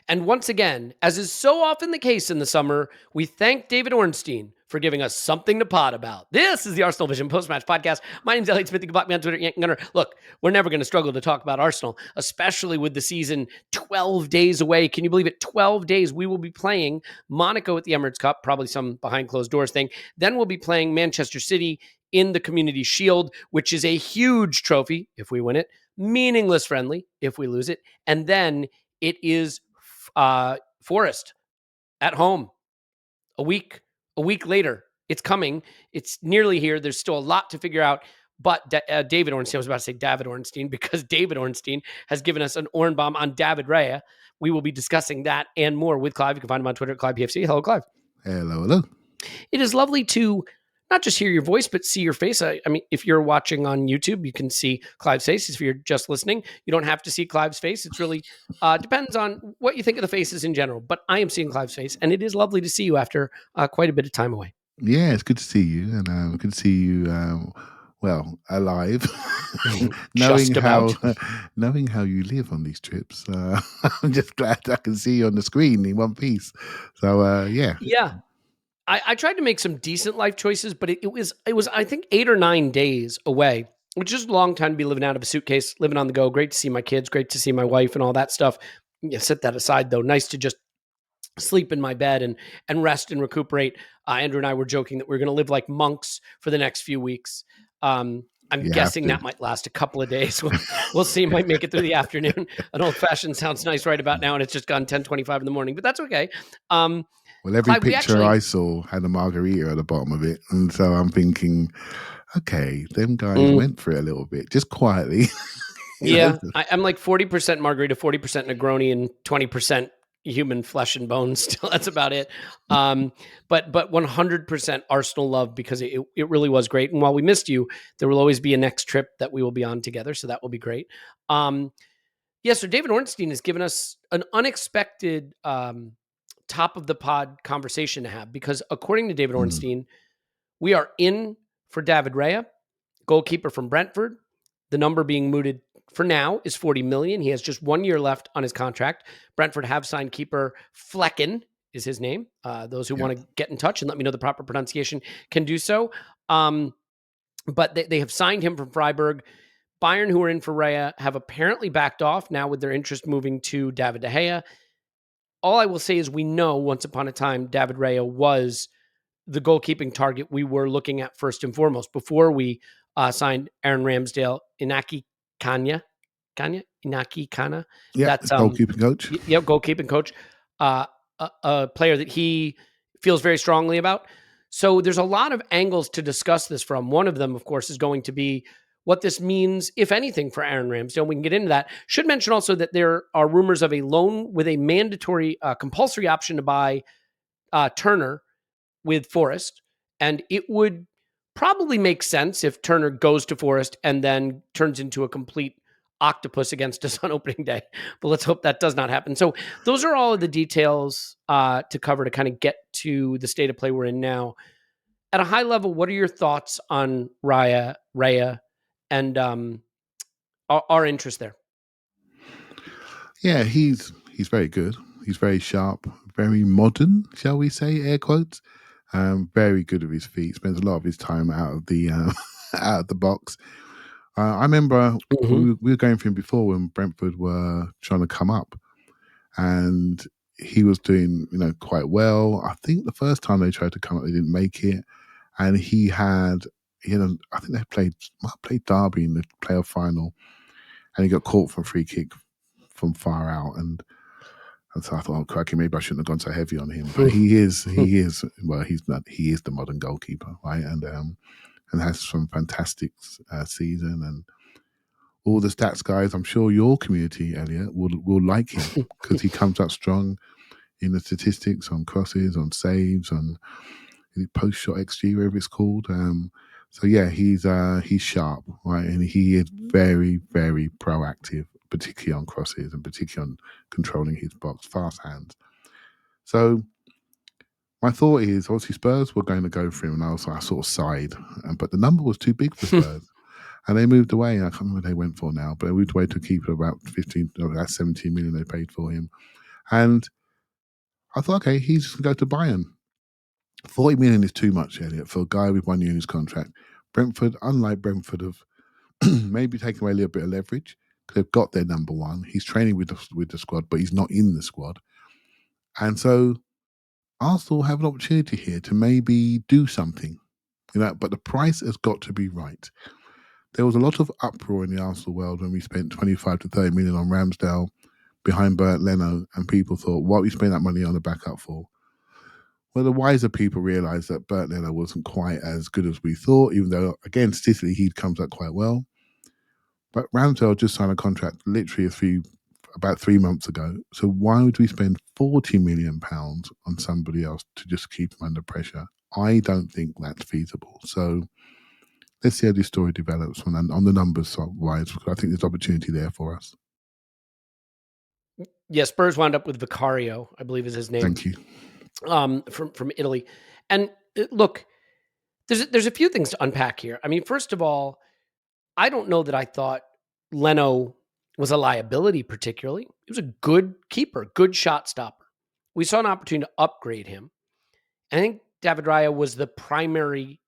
And once again, as is so often the case in the summer, we thank David Ornstein for giving us something to pod about. This is the Arsenal Vision post-match podcast. My name's Elliot Smith. You can block me on Twitter, Yankee Gunner. Look, we're never going to struggle to talk about Arsenal, especially with the season 12 days away. Can you believe it? 12 days. We will be playing Monaco at the Emirates Cup, probably some behind closed doors thing. Then we'll be playing Manchester City in the Community Shield, which is a huge trophy if we win it, meaningless friendly if we lose it. And then it is Forest at home a week later. It's coming. It's nearly here. There's still a lot to figure out. But David Ornstein, I was about to say David Ornstein, because David Ornstein has given us an Ornbaum on David Raya. We will be discussing that and more with Clive. You can find him on Twitter at ClivePFC. Hello, Clive. Hello. It is lovely to not just hear your voice, but see your face. I mean, if you're watching on YouTube, you can see Clive's face. If you're just listening, you don't have to see Clive's face. It's really depends on what you think of the faces in general. But I am seeing Clive's face, and it is lovely to see you after quite a bit of time away. Yeah, it's good to see you, and good to see you. Alive. knowing how you live on these trips, I'm just glad I can see you on the screen in one piece. So yeah. I tried to make some decent life choices, but it was I think 8 or 9 days away, which is a long time to be living out of a suitcase, living on the go. Great to see my kids, great to see my wife and all that stuff. Yeah, set that aside though. Nice to just sleep in my bed and rest and recuperate. Andrew and I were joking that we're going to live like monks for the next few weeks. I'm guessing that might last a couple of days. We'll see. Might make it through the afternoon. An old fashioned sounds nice right about now, and it's just gone 10:25 in the morning, but that's okay. Well, every Clive, picture I saw had a margarita at the bottom of it. And so I'm thinking, okay, them guys went for it a little bit, just quietly. Yeah, I'm like 40% margarita, 40% Negroni, and 20% human flesh and bones. Still, that's about it. But 100% Arsenal love, because it really was great. And while we missed you, there will always be a next trip that we will be on together. So that will be great. So David Ornstein has given us an unexpected top of the pod conversation to have, because according to David Ornstein, we are in for David Raya, goalkeeper from Brentford. The number being mooted for now is 40 million. He has just 1 year left on his contract. Brentford have signed keeper Flecken is his name. Those who want to get in touch and let me know the proper pronunciation can do so. But they have signed him from Freiburg. Bayern, who are in for Raya, have apparently backed off now with their interest moving to David De Gea. All I will say is we know once upon a time, David Raya was the goalkeeping target we were looking at first and foremost before we signed Aaron Ramsdale, Inaki Kana. Yeah, that's goalkeeping coach. Yep, goalkeeping coach. A player that he feels very strongly about. So there's a lot of angles to discuss this from. One of them, of course, is going to be what this means, if anything, for Aaron Ramsdale. We can get into that. Should mention also that there are rumors of a loan with a mandatory compulsory option to buy Turner with Forest. And it would probably make sense if Turner goes to Forest and then turns into a complete octopus against us on opening day. But let's hope that does not happen. So those are all of the details to cover to kind of get to the state of play we're in now. At a high level, what are your thoughts on Raya, and our interest there? Yeah, he's very good. He's very sharp, very modern, shall we say, air quotes. Very good with his feet. Spends a lot of his time out of the out of the box. I remember we were going through him before when Brentford were trying to come up, and he was doing quite well. I think the first time they tried to come up, they didn't make it, and he had I think they played Derby in the playoff final, and he got caught for a free kick from far out, and so I thought, oh, crikey, maybe I shouldn't have gone so heavy on him. But he is the modern goalkeeper, right? And has some fantastic season, and all the stats guys. I'm sure your community, Elliot, will like him because he comes up strong in the statistics on crosses, on saves, on post-shot XG, whatever it's called. So yeah, he's sharp, right? And he is very, very proactive, particularly on crosses and particularly on controlling his box, fast hands. So my thought is, obviously Spurs were going to go for him, and I sort of sighed, but the number was too big for Spurs. And they moved away. I can't remember what they went for now, but they moved away to keep about 17 million they paid for him. And I thought, okay, he's going to go to Bayern. 40 million is too much, Elliot, for a guy with 1 year in his contract. Brentford, unlike Brentford, have maybe taken away a little bit of leverage because they've got their number one. He's training with the squad, but he's not in the squad. And so Arsenal have an opportunity here to maybe do something, but the price has got to be right. There was a lot of uproar in the Arsenal world when we spent 25 to 30 million on Ramsdale behind Bert Leno, and people thought, what are we spending that money on the backup for? Well, the wiser people realised that Bert Leno wasn't quite as good as we thought, even though, again, statistically, he comes out quite well. But Ramsdale just signed a contract literally about 3 months ago. So why would we spend £40 million on somebody else to just keep him under pressure? I don't think that's feasible. So let's see how this story develops on the numbers wise, because I think there's opportunity there for us. Yeah, Spurs wound up with Vicario, I believe is his name. Thank you. From Italy. And look, there's a few things to unpack here. I mean, first of all, I don't know that I thought Leno was a liability particularly. He was a good keeper, good shot stopper. We saw an opportunity to upgrade him. I think David Raya was the primary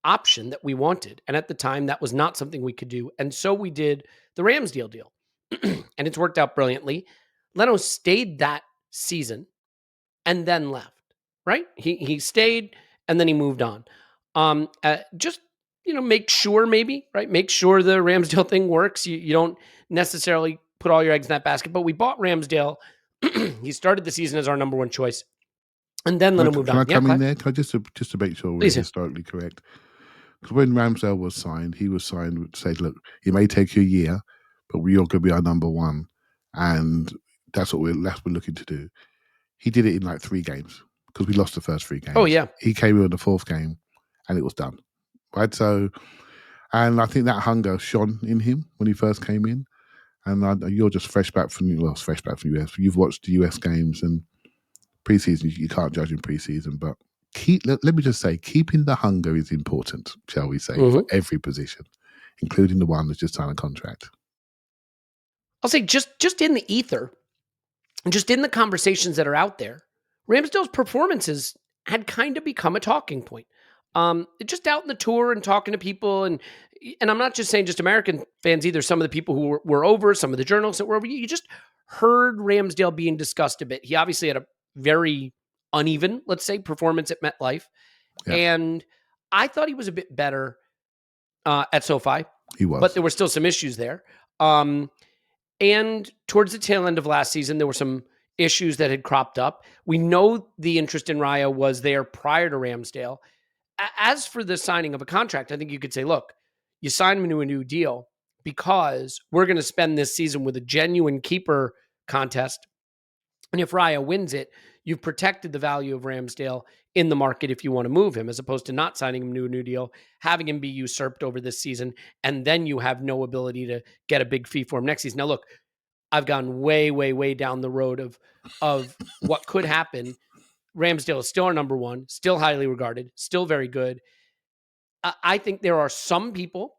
option that we wanted. And at the time, that was not something we could do. And so we did the Ramsdale deal. And it's worked out brilliantly. Leno stayed that season and then left, right? He stayed and then he moved on. Just, make sure maybe, right? Make sure the Ramsdale thing works. You don't necessarily put all your eggs in that basket, but we bought Ramsdale. He started the season as our number one choice. And then Leno moved on. Can I come in there? Can I just to make sure we're historically correct? Because when Ramsdale was signed, he was signed with said, look, it may take you a year, but you're going to be our number one. And that's what we're looking to do. He did it in like 3 games because we lost the first 3 games. Oh, yeah. He came in the 4th game and it was done. Right? So, and I think that hunger shone in him when he first came in. And you're just fresh back from the US. You've watched the US games and preseason, you can't judge in preseason, but let me just say, keeping the hunger is important, shall we say, for every position, including the one that's just signed a contract. I'll say just in the ether, just in the conversations that are out there, Ramsdale's performances had kind of become a talking point. Just out in the tour and talking to people, and I'm not just saying just American fans either. Some of the people who were over, some of the journalists that were over, you just heard Ramsdale being discussed a bit. He obviously had a very uneven, let's say, performance at MetLife, and I thought he was a bit better at SoFi. He was, but there were still some issues there. And towards the tail end of last season, there were some issues that had cropped up. We know the interest in Raya was there prior to Ramsdale. As for the signing of a contract, I think you could say, look, you sign him into a new deal because we're going to spend this season with a genuine keeper contest. And if Raya wins it, you've protected the value of Ramsdale in the market if you want to move him, as opposed to not signing him to a new deal, having him be usurped over this season, and then you have no ability to get a big fee for him next season. Now, look, I've gone way, way, way down the road of what could happen. Ramsdale is still our number one, still highly regarded, still very good. I think there are some people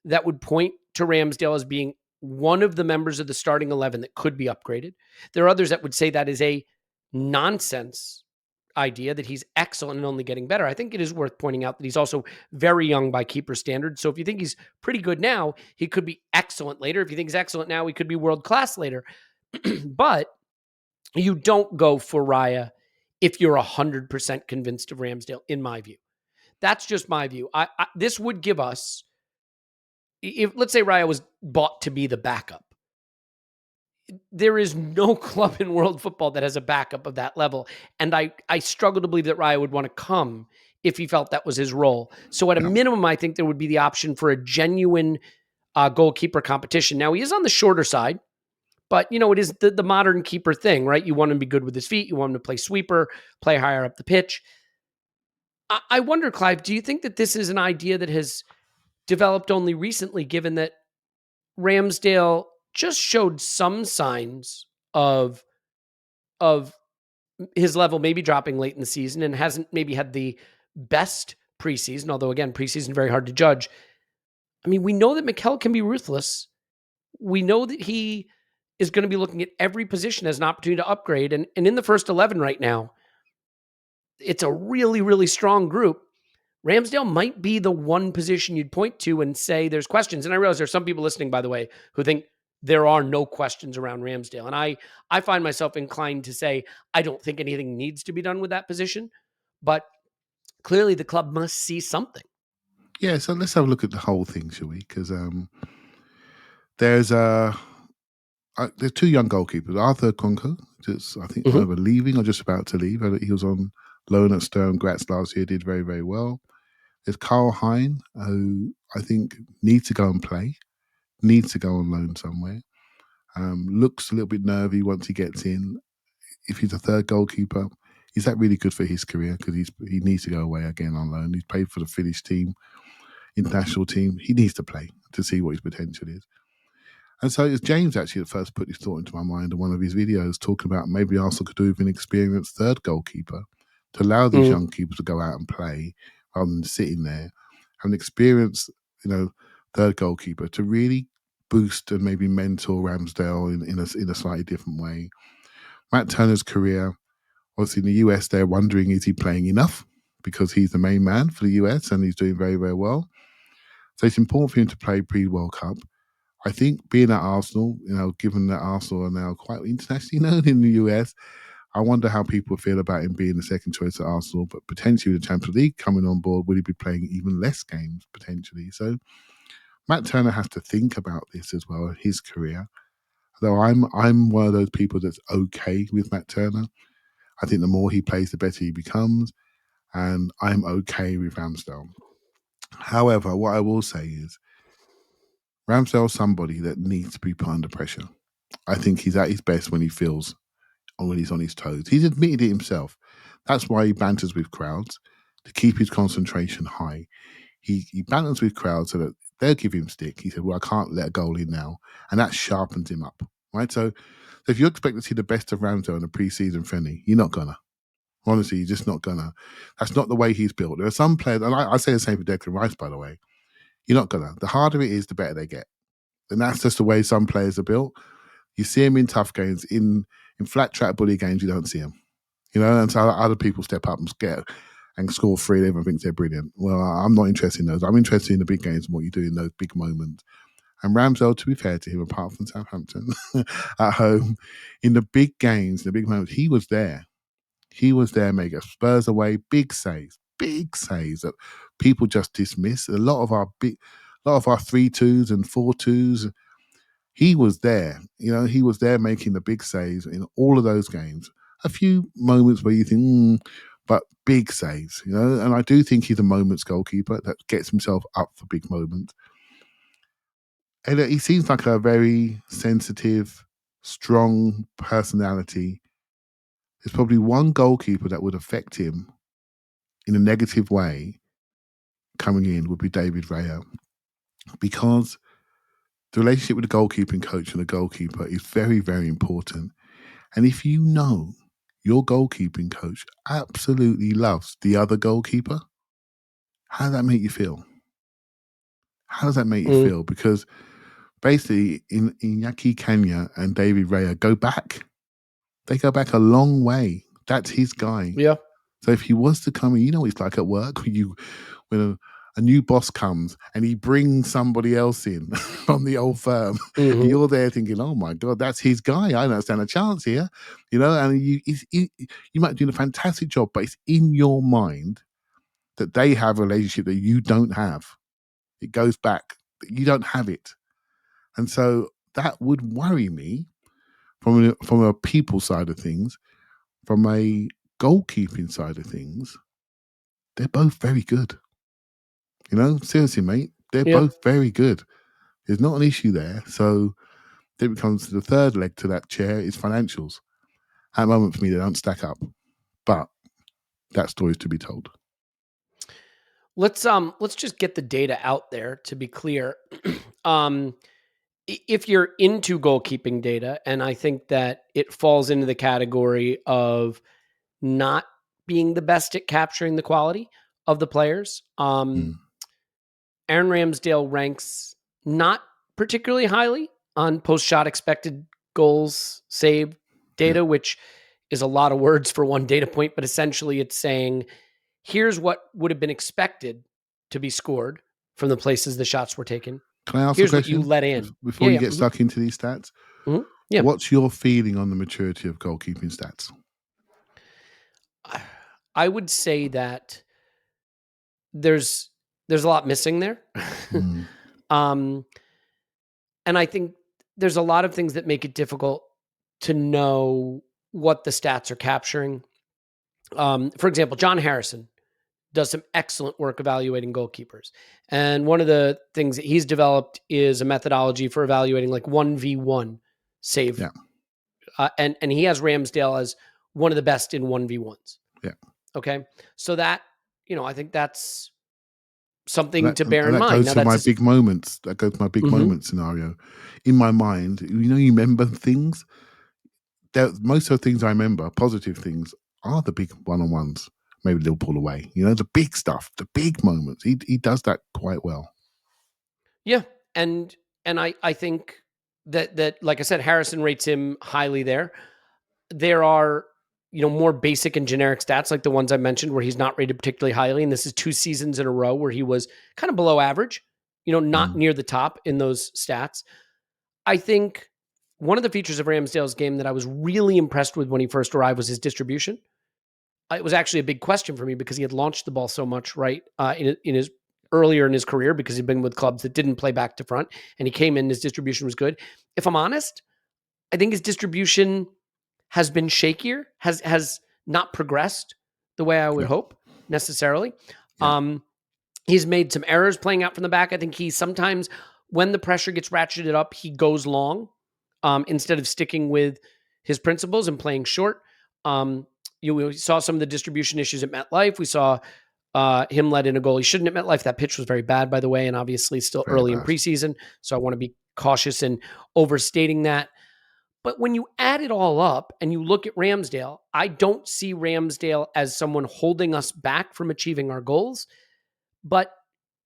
that would point to Ramsdale as being one of the members of the starting 11 that could be upgraded. There are others that would say that is a nonsense idea, that he's excellent and only getting better. I think it is worth pointing out that he's also very young by keeper standards. So if you think he's pretty good now, he could be excellent later. If you think he's excellent now, he could be world-class later. But you don't go for Raya if you're 100% convinced of Ramsdale, in my view. That's just my view. This would give us, if let's say Raya was bought to be the backup, there is no club in world football that has a backup of that level. And I struggle to believe that Raya would want to come if he felt that was his role. So at a minimum, I think there would be the option for a genuine goalkeeper competition. Now, he is on the shorter side, but, it is the modern keeper thing, right? You want him to be good with his feet. You want him to play sweeper, play higher up the pitch. I wonder, Clive, do you think that this is an idea that has developed only recently, given that Ramsdale just showed some signs of his level maybe dropping late in the season and hasn't maybe had the best preseason, although again, preseason very hard to judge. I mean, we know that Mikel can be ruthless. We know that he is going to be looking at every position as an opportunity to upgrade. And in the first 11 right now, it's a really, really strong group. Ramsdale might be the one position you'd point to and say there's questions. And I realize there's some people listening, by the way, who think there are no questions around Ramsdale. And I find myself inclined to say, I don't think anything needs to be done with that position. But clearly the club must see something. Yeah, so let's have a look at the whole thing, shall we? Because there's two young goalkeepers. Arthur Conco, I think either leaving or just about to leave. He was on loan at Sturm Graz last year, did very, very well. There's Carl Hein, who I think needs to go and play, needs to go on loan somewhere. Looks a little bit nervy once he gets in. If he's a third goalkeeper, is that really good for his career? Because he needs to go away again on loan. He's played for the Finnish team, international team. He needs to play to see what his potential is. And so it was James actually that first put this thought into my mind in one of his videos, talking about maybe Arsenal could do with an experienced third goalkeeper to allow these young keepers to go out and play rather than sitting there. Have an experienced, third goalkeeper to really boost and maybe mentor Ramsdale in a slightly different way. Matt Turner's career, obviously in the US, they're wondering, is he playing enough? Because he's the main man for the US and he's doing very, very well. So it's important for him to play pre-World Cup. I think being at Arsenal, given that Arsenal are now quite internationally known in the US, I wonder how people feel about him being the second choice at Arsenal, but potentially with the Champions League coming on board, will he be playing even less games potentially? So Matt Turner has to think about this as well, his career. Though I'm one of those people that's okay with Matt Turner. I think the more he plays, the better he becomes, and I'm okay with Ramsdale. However, what I will say is Ramsdale's somebody that needs to be put under pressure. I think he's at his best when he's on his toes. He's admitted it himself. That's why he banters with crowds, to keep his concentration high. He banters with crowds so that they'll give him stick. He said, well, I can't let a goal in now. And that sharpens him up, right? So if you expect to see the best of Ramsdale in a pre-season friendly, you're not gonna. Honestly, you're just not gonna. That's not the way he's built. There are some players, and I say the same for Declan Rice, by the way. You're not gonna. The harder it is, the better they get. And that's just the way some players are built. You see them in tough games. In flat track bully games, you don't see them. And so other people step up and score three. Everyone thinks they're brilliant. Well, I'm not interested in those. I'm interested in the big games and what you do in those big moments. And Ramsdale, to be fair to him, apart from Southampton at home, in the big games, the big moments, he was there. He was there, making Spurs away, big saves that people just dismiss. A lot of our 3-2s and 4-2s. He was there. He was there making the big saves in all of those games. A few moments where you think, but big saves, And I do think he's a moments goalkeeper that gets himself up for big moments. Elliot, he seems like a very sensitive, strong personality. There's probably one goalkeeper that would affect him in a negative way coming in would be David Raya, because the relationship with the goalkeeping coach and the goalkeeper is very, very important. And if you know your goalkeeping coach absolutely loves the other goalkeeper, how does that make you feel? How does that make you feel? Because basically, Iñaki Kanya and David Raya go back. They go back a long way. That's his guy. Yeah. So if he was to come in, it's like at work when a new boss comes and he brings somebody else in from the old firm. You're there thinking, oh my God, that's his guy. I don't stand a chance here. And you might be doing a fantastic job, but it's in your mind that they have a relationship that you don't have. It goes back. You don't have it. And so that would worry me from a people side of things. From a goalkeeping side of things, they're both very good. Seriously, mate, they're both very good. There's not an issue there. So then it becomes the third leg to that chair is financials. At the moment, for me, they don't stack up. But that story's to be told. Let's just get the data out there to be clear. If you're into goalkeeping data, and I think that it falls into the category of not being the best at capturing the quality of the players. Aaron Ramsdale ranks not particularly highly on post-shot expected goals saved data, which is a lot of words for one data point, but essentially it's saying, here's what would have been expected to be scored from the places the shots were taken. Can I ask Here's a what you question let in. before you get stuck into these stats? Yeah. What's your feeling on the maturity of goalkeeping stats? I would say that there's a lot missing there. And I think there's a lot of things that make it difficult to know what the stats are capturing. For example, John Harrison does some excellent work evaluating goalkeepers. And one of the things that he's developed is a methodology for evaluating like 1v1 save. Yeah. And he has Ramsdale as one of the best in 1v1s. Yeah. Okay. So that, I think that's something to bear in mind. That goes to my big moments. That goes to my big moment scenario. In my mind, you remember things. Most of the things I remember, positive things, are the big one-on-ones. Maybe they'll pull away. The big stuff, the big moments. He does that quite well. Yeah. And I think that, like I said, Harrison rates him highly there. There are, more basic and generic stats like the ones I mentioned where he's not rated particularly highly. And this is 2 seasons in a row where he was kind of below average, not near the top in those stats. I think one of the features of Ramsdale's game that I was really impressed with when he first arrived was his distribution. It was actually a big question for me because he had launched the ball so much, right, in his earlier in his career because he'd been with clubs that didn't play back to front, and he came in, his distribution was good. If I'm honest, I think his distribution has been shakier, has not progressed the way I would hope necessarily. Yeah. He's made some errors playing out from the back. I think he sometimes, when the pressure gets ratcheted up, he goes long instead of sticking with his principles and playing short. We saw some of the distribution issues at MetLife. We saw him let in a goal he shouldn't at MetLife. That pitch was very bad, by the way, and obviously still very early in preseason. So I want to be cautious in overstating that. But when you add it all up and you look at Ramsdale, I don't see Ramsdale as someone holding us back from achieving our goals. But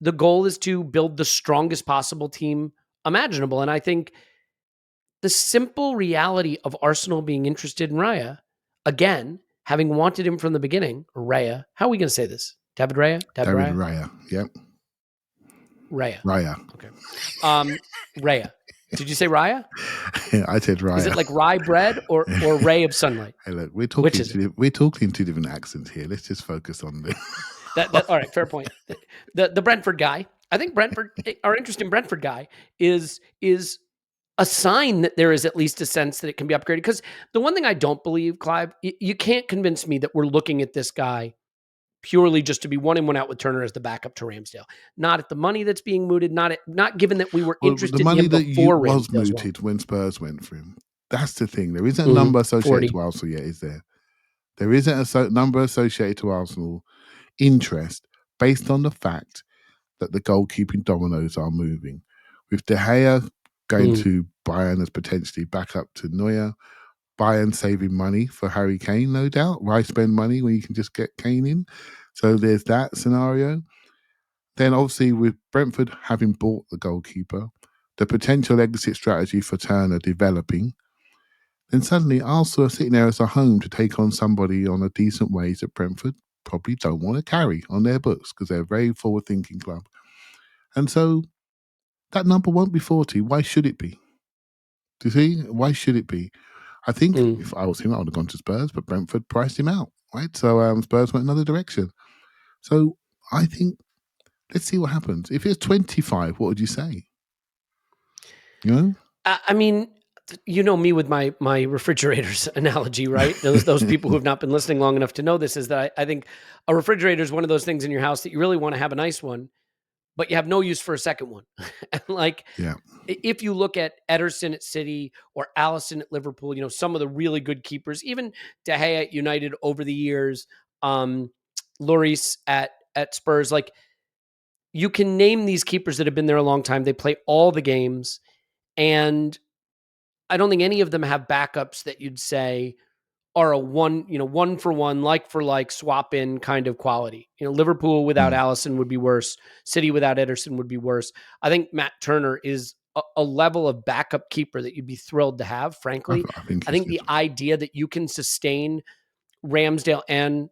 the goal is to build the strongest possible team imaginable. And I think the simple reality of Arsenal being interested in Raya, again, having wanted him from the beginning, or Raya, how are we going to say this? David Raya? David Raya, yep. Raya. Okay. Raya. Did you say Raya? Yeah, I said Raya. Is it like rye bread or ray of sunlight? Hey, look, we're talking 2 different accents here. Let's just focus on this. All right, fair point. The Brentford guy. I think our interest in Brentford guy is a sign that there is at least a sense that it can be upgraded. Because the one thing I don't believe, Clive, you can't convince me that we're looking at this guy purely just to be 1 in 1 out with Turner as the backup to Ramsdale. Not at the money that's being mooted, not given that we were interested in him before Ramsdale was mooted when Spurs went for him. That's the thing. There isn't a number associated to Arsenal yet, is there? There isn't a number associated to Arsenal interest based on the fact that the goalkeeping dominoes are moving. With De Gea going to Bayern as potentially backup to Neuer, Bayern saving money for Harry Kane, no doubt. Why spend money when you can just get Kane in? So there's that scenario. Then obviously with Brentford having bought the goalkeeper, the potential exit strategy for Turner developing, then suddenly Arsenal are sitting there as a home to take on somebody on a decent wage that Brentford probably don't want to carry on their books because they're a very forward-thinking club. And so that number won't be 40. Why should it be? Do you see? Why should it be? I think if I was him, I would have gone to Spurs, but Brentford priced him out, right? So Spurs went another direction. So I think, let's see what happens. If it's 25, what would you say? I mean, me with my refrigerators analogy, right? Those people who have not been listening long enough to know this is that I think a refrigerator is one of those things in your house that you really want to have a nice one, but you have no use for a second one. And if you look at Ederson at City or Alisson at Liverpool, some of the really good keepers, even De Gea at United over the years, Lloris at Spurs, you can name these keepers that have been there a long time. They play all the games, and I don't think any of them have backups that you'd say are a one for one, like for like, swap in kind of quality. Liverpool without Alisson would be worse. City without Ederson would be worse. I think Matt Turner is a level of backup keeper that you'd be thrilled to have, frankly. I think the idea that you can sustain Ramsdale and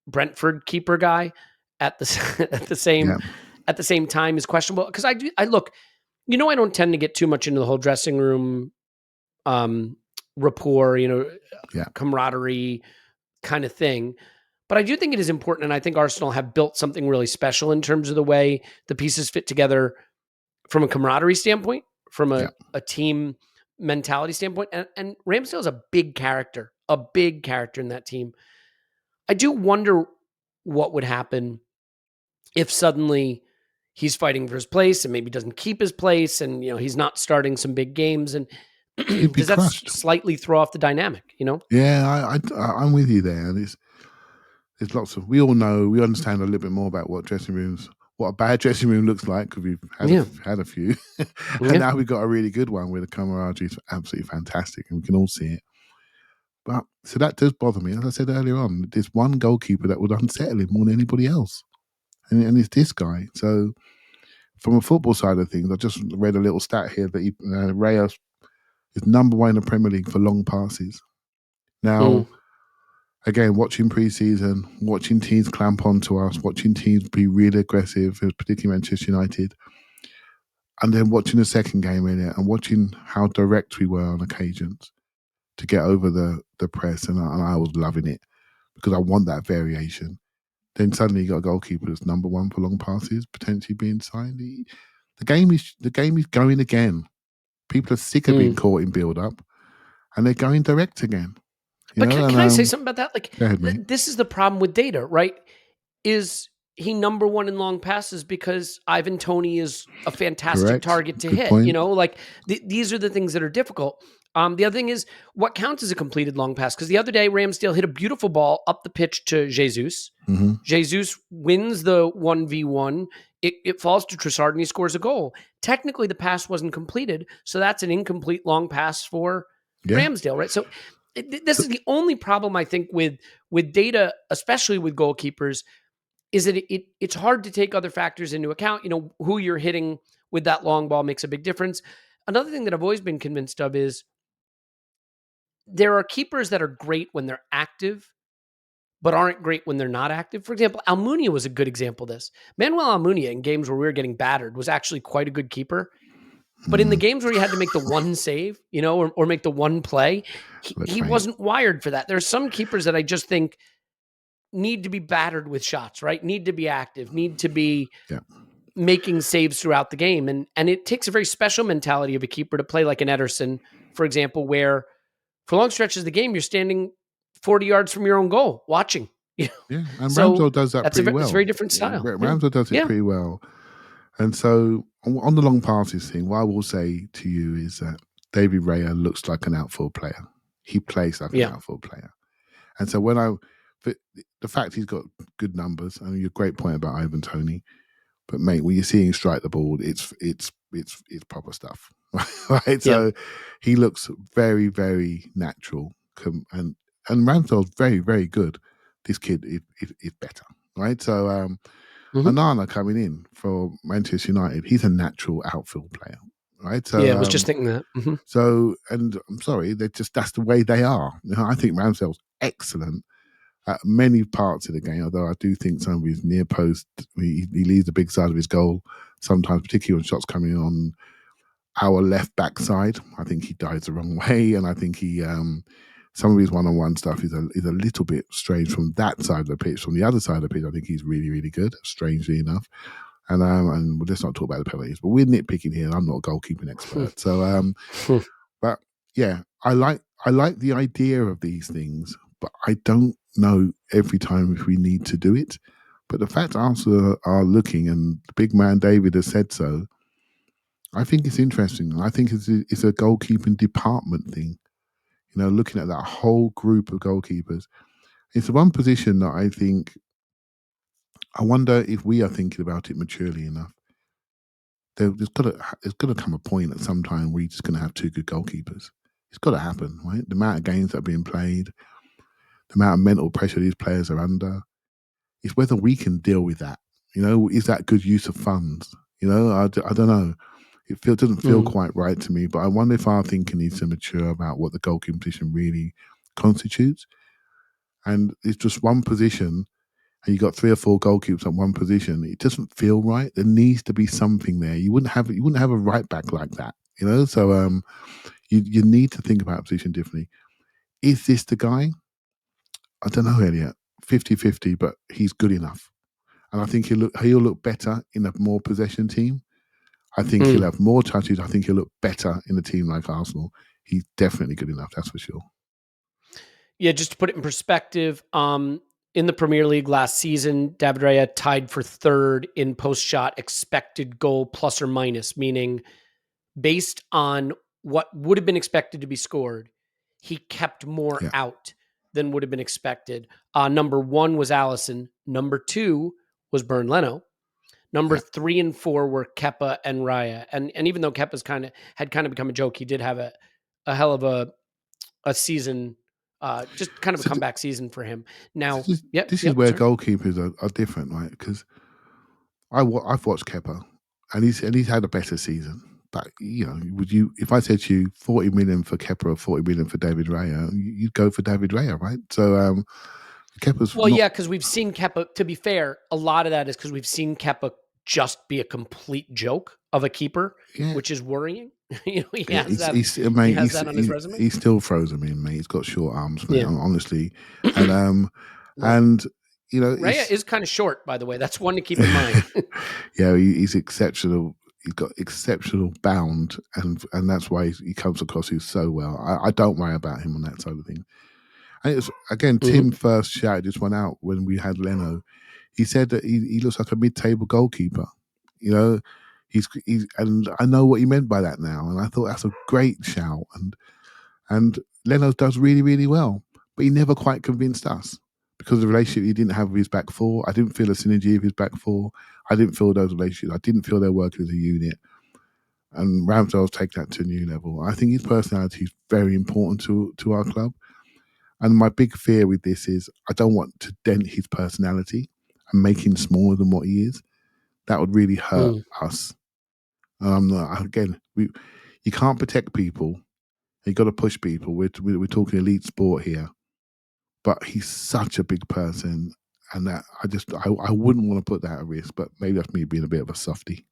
Brentford keeper guy at the at the same time is questionable, because I look, I don't tend to get too much into the whole dressing room rapport, camaraderie kind of thing. But I do think it is important, and I think Arsenal have built something really special in terms of the way the pieces fit together from a camaraderie standpoint, from a team mentality standpoint. And Ramsdale is a big character in that team. I do wonder what would happen if suddenly he's fighting for his place and maybe doesn't keep his place, and he's not starting some big games, and does that slightly throw off the dynamic? Yeah, I'm with you there. There's lots of, we understand a little bit more about what a bad dressing room looks like, because we've had a few, and now we've got a really good one where the camaraderie is absolutely fantastic, and we can all see it. But so that does bother me. As I said earlier on, there's one goalkeeper that would unsettle him more than anybody else, and it's this guy. So from a football side of things, I just read a little stat here that Raya is number 1 in the Premier League for long passes. Now, again, watching pre-season, watching teams clamp onto us, watching teams be really aggressive, particularly Manchester United, and then watching the second game in it and watching how direct we were on occasions to get over the press, and I was loving it because I want that variation. Then suddenly you got a goalkeeper that's number 1 for long passes, potentially being signed. The game is going again. People are sick of being caught in build-up, and they're going direct again. But can I say something about that? Like, go ahead, this is the problem with Data, right? Is he number 1 in long passes because Ivan Toney is a fantastic target to hit? Point. These are the things that are difficult. The other thing is, what counts as a completed long pass? Because the other day, Ramsdale hit a beautiful ball up the pitch to Jesus. Mm-hmm. Jesus wins the 1v1. It falls to Trossard, and he scores a goal. Technically, the pass wasn't completed, so that's an incomplete long pass for Ramsdale, right? So this is the only problem, I think, with Data, especially with goalkeepers, is that it's hard to take other factors into account. Who you're hitting with that long ball makes a big difference. Another thing that I've always been convinced of is there are keepers that are great when they're active, but aren't great when they're not active. For example, Almunia was a good example of this. Manuel Almunia, in games where we were getting battered, was actually quite a good keeper. But in the games where he had to make the one save, or make the one play, he wasn't wired for that. There are some keepers that I just think need to be battered with shots, right? Need to be active, need to be making saves throughout the game. And it takes a very special mentality of a keeper to play like an Ederson, for example, where for long stretches of the game, you're standing 40 yards from your own goal, watching. Yeah, and Ramsdale does that pretty well. It's a very different style. Ramsdale does it pretty well. And so on the long passes thing, what I will say to you is that David Raya looks like an outfield player. He plays like an outfield player. And so the fact he's got good numbers, I mean, your great point about Ivan Toney, but mate, when you're seeing him strike the ball, it's proper stuff, right? So he looks very, very natural, and Ramsdale's very, very good. This kid is better, right? So Onana coming in for Manchester United, he's a natural outfield player, right? So I was just thinking that. Mm-hmm. So, and I'm sorry, that's the way they are. I think Ramsdale's excellent at many parts of the game, although I do think some of his near post, he leaves the big side of his goal sometimes, particularly when shots coming on our left back side. I think he dives the wrong way, and I think he some of his one-on-one stuff is a little bit strange from that side of the pitch. From the other side of the pitch, I think he's really, really good, strangely enough. And let's not talk about the penalties, but we're nitpicking here. I'm not a goalkeeping expert, so but yeah, I like the idea of these things, but I don't know every time if we need to do it. But the fact Arsenal are looking, and the big man David has said so, I think it's interesting. I think it's a goalkeeping department thing. Looking at that whole group of goalkeepers, it's the one position that I think, I wonder if we are thinking about it maturely enough. There's got to come a point at some time where you're just going to have 2 good goalkeepers. It's got to happen, right? The amount of games that are being played, the amount of mental pressure these players are under. It's whether we can deal with that. Is that good use of funds? I don't know. Doesn't feel quite right to me. But I wonder if our thinking needs to mature about what the goalkeeping position really constitutes. And it's just one position, and you got 3 or 4 goalkeepers at one position. It doesn't feel right. There needs to be something there. You wouldn't have a right back like that, you know. So you need to think about position differently. Is this the guy? I don't know, Elliot. 50-50, but he's good enough. And I think he'll look better in a more possession team. I think he'll have more touches. I think he'll look better in a team like Arsenal. He's definitely good enough, that's for sure. Yeah, just to put it in perspective, in the Premier League last season, David Raya tied for 3rd in post-shot expected goal plus or minus, meaning based on what would have been expected to be scored, he kept more out than would have been expected. Number 1 was Alisson. Number 2 was Bernd Leno. Number 3 and 4 were Kepa and Raya. And even though Kepa's had become a joke, he did have a hell of a season, just kind of a comeback season for him. Now, this is where goalkeepers are different, right? Because I've watched Kepa, and he's had a better season. But you know, if I said to you 40 million for Kepa or 40 million for David Raya, you'd go for David Raya, right? So Kepa's because we've seen Kepa. To be fair, a lot of that is because we've seen Kepa just be a complete joke of a keeper, which is worrying. You know, he has that on his resume. He still throws them in, mate. He's got short arms, mate, honestly. And and you know, Raya is kind of short, by the way. That's one to keep in mind. He's exceptional. He's got exceptional bound, and that's why he comes across so well. I don't worry about him on that side of things. And it's again, Tim first shout just went out when we had Leno. He said that he looks like a mid-table goalkeeper. You know, he's and I know what he meant by that now. And I thought that's a great shout. And Leno does really, really well, but he never quite convinced us because of the relationship he didn't have with his back 4. I didn't feel a synergy of his back 4. I didn't feel those relationships. I didn't feel they're working as a unit. And Ramsdale's taken that to a new level. I think his personality is very important to our club. And my big fear with this is I don't want to dent his personality and make him smaller than what he is. That would really hurt us. And you can't protect people. You got to push people. We're talking elite sport here. But he's such a big person, and that I wouldn't want to put that at risk. But maybe that's me being a bit of a softie.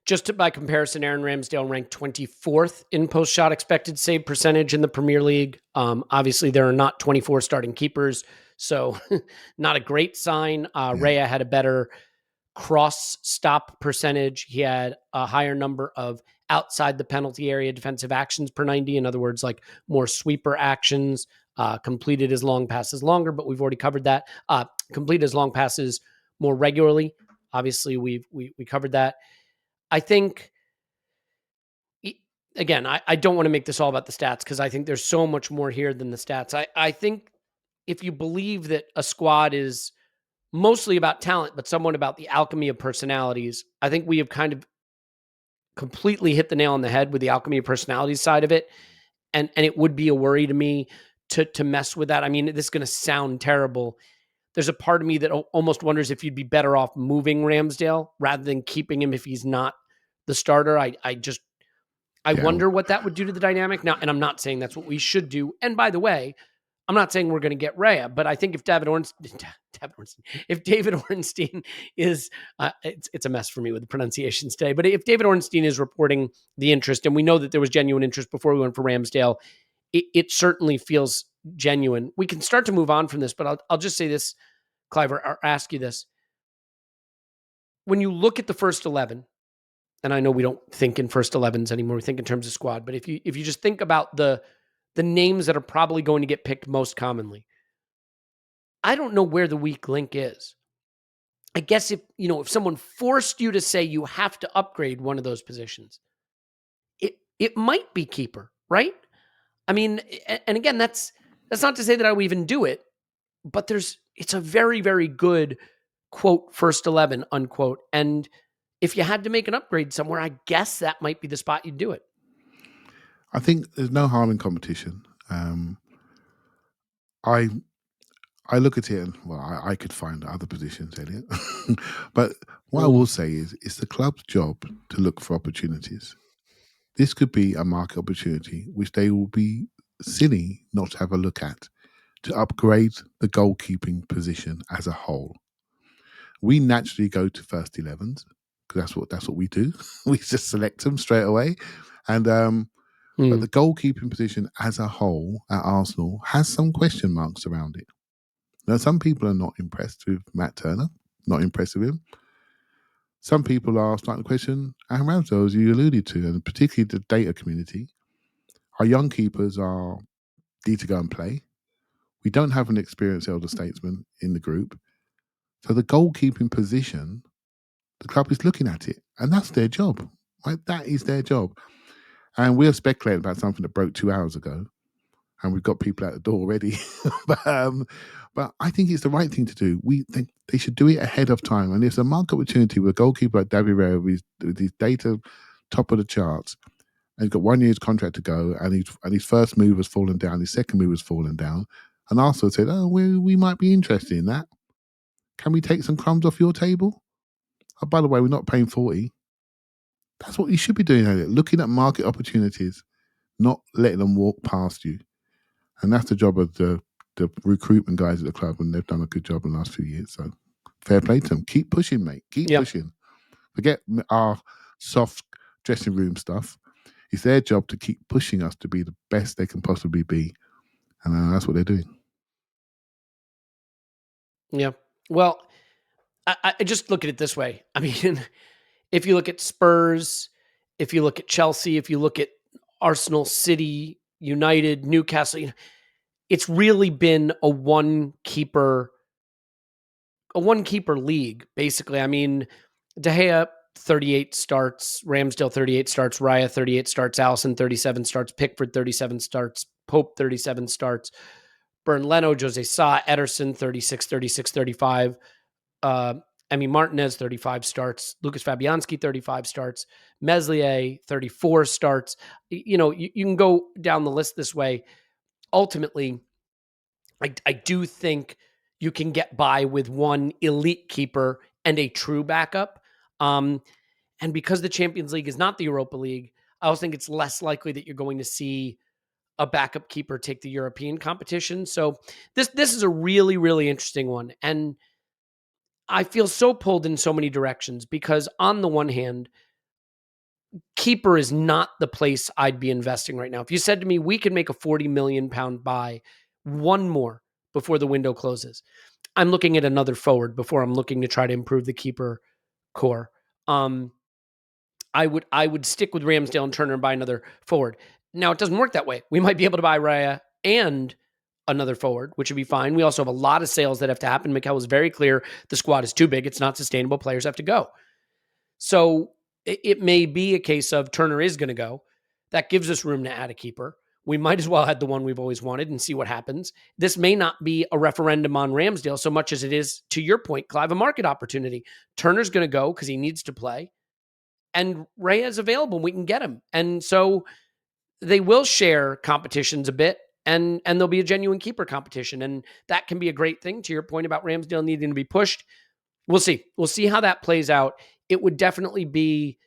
Just by comparison, Aaron Ramsdale ranked 24th in post-shot expected save percentage in the Premier League. Obviously, there are not 24 starting keepers, so not a great sign. Raya had a better cross-stop percentage. He had a higher number of outside the penalty area defensive actions per 90. In other words, like more sweeper actions. Completed his long passes longer, but we've already covered that. Completed his long passes more regularly. Obviously, we covered that. I think, again, I don't want to make this all about the stats because I think there's so much more here than the stats. I think if you believe that a squad is mostly about talent, but somewhat about the alchemy of personalities, I think we have kind of completely hit the nail on the head with the alchemy of personalities side of it. And it would be a worry to me to mess with that. I mean, this is going to sound terrible. There's a part of me that almost wonders if you'd be better off moving Ramsdale rather than keeping him if he's not the starter. I wonder what that would do to the dynamic now. And I'm not saying that's what we should do. And by the way, I'm not saying we're going to get Raya, but I think if David Ornstein is, it's a mess for me with the pronunciations today, but if David Ornstein is reporting the interest, and we know that there was genuine interest before we went for Ramsdale, it certainly feels genuine. We can start to move on from this, but I'll just say this, Clive, or ask you this. When you look at the first 11, and I know we don't think in first 11s anymore, we think in terms of squad, but if you just think about the names that are probably going to get picked most commonly, I don't know where the weak link is. I guess if someone forced you to say you have to upgrade one of those positions, it might be keeper, right? I mean, and again, that's not to say that I would even do it, but it's a very, very good quote first 11 unquote. And if you had to make an upgrade somewhere, I guess that might be the spot you'd do it. I think there's no harm in competition. I look at it and, well, I could find other positions, Elliot. But what I will say is it's the club's job to look for opportunities. This could be a market opportunity which they will be silly not to have a look at, to upgrade the goalkeeping position as a whole. We naturally go to first 11s because that's what we do. We just select them straight away. And but the goalkeeping position as a whole at Arsenal has some question marks around it. Now, some people are not impressed with Matt Turner, not impressed with him. Some people are starting to question Aaron Ramsdale, as you alluded to, and particularly the data community. Our young keepers need to go and play. We don't have an experienced elder statesman in the group. So the goalkeeping position, the club is looking at it, and that's their job. Right? That is their job. And we're speculating about something that broke 2 hours ago, and we've got people at the door already. But I think it's the right thing to do. We think they should do it ahead of time. And if there's a market opportunity with a goalkeeper like David Raya with his data top of the charts, and he's got 1 year's contract to go, and his first move has fallen down, his second move has fallen down, and Arsenal said, "Oh, we might be interested in that. Can we take some crumbs off your table? Oh, by the way, we're not paying 40." That's what you should be doing, Elliot. Looking at market opportunities, not letting them walk past you. And that's the job of the recruitment guys at the club, and they've done a good job in the last few years. So fair play to them. Keep pushing, mate. Keep pushing. Forget our soft dressing room stuff. It's their job to keep pushing us to be the best they can possibly be. And that's what they're doing. Yeah. Well, I just look at it this way. I mean, if you look at Spurs, if you look at Chelsea, if you look at Arsenal, City, United, Newcastle, it's really been a one keeper league, basically. I mean, De Gea 38 starts, Ramsdale 38 starts, Raya 38 starts, Alisson 37 starts, Pickford 37 starts, Pope 37 starts, Bern Leno, Jose Sa, Ederson 36, 36, 35, Emi Martinez 35 starts, Lucas Fabianski 35 starts, Meslier 34 starts. You can go down the list this way. Ultimately, I do think you can get by with one elite keeper and a true backup. And because the Champions League is not the Europa League, I also think it's less likely that you're going to see a backup keeper take the European competition. So this is a really, really interesting one. And I feel so pulled in so many directions because on the one hand, keeper is not the place I'd be investing right now. If you said to me, we could make a £40 million buy, one more before the window closes, I'm looking at another forward before I'm looking to try to improve the keeper core. I would stick with Ramsdale and Turner and buy another forward. Now, it doesn't work that way. We might be able to buy Raya and another forward, which would be fine. We also have a lot of sales that have to happen. Mikel was very clear the squad is too big. It's not sustainable. Players have to go. So it may be a case of Turner is going to go. That gives us room to add a keeper. We might as well add the one we've always wanted and see what happens. This may not be a referendum on Ramsdale so much as it is, to your point, Clive, a market opportunity. Turner's going to go because he needs to play. And Raya is available. We can get him. And so they will share competitions a bit, and there'll be a genuine keeper competition. And that can be a great thing, to your point about Ramsdale needing to be pushed. We'll see. We'll see how that plays out. It would definitely be,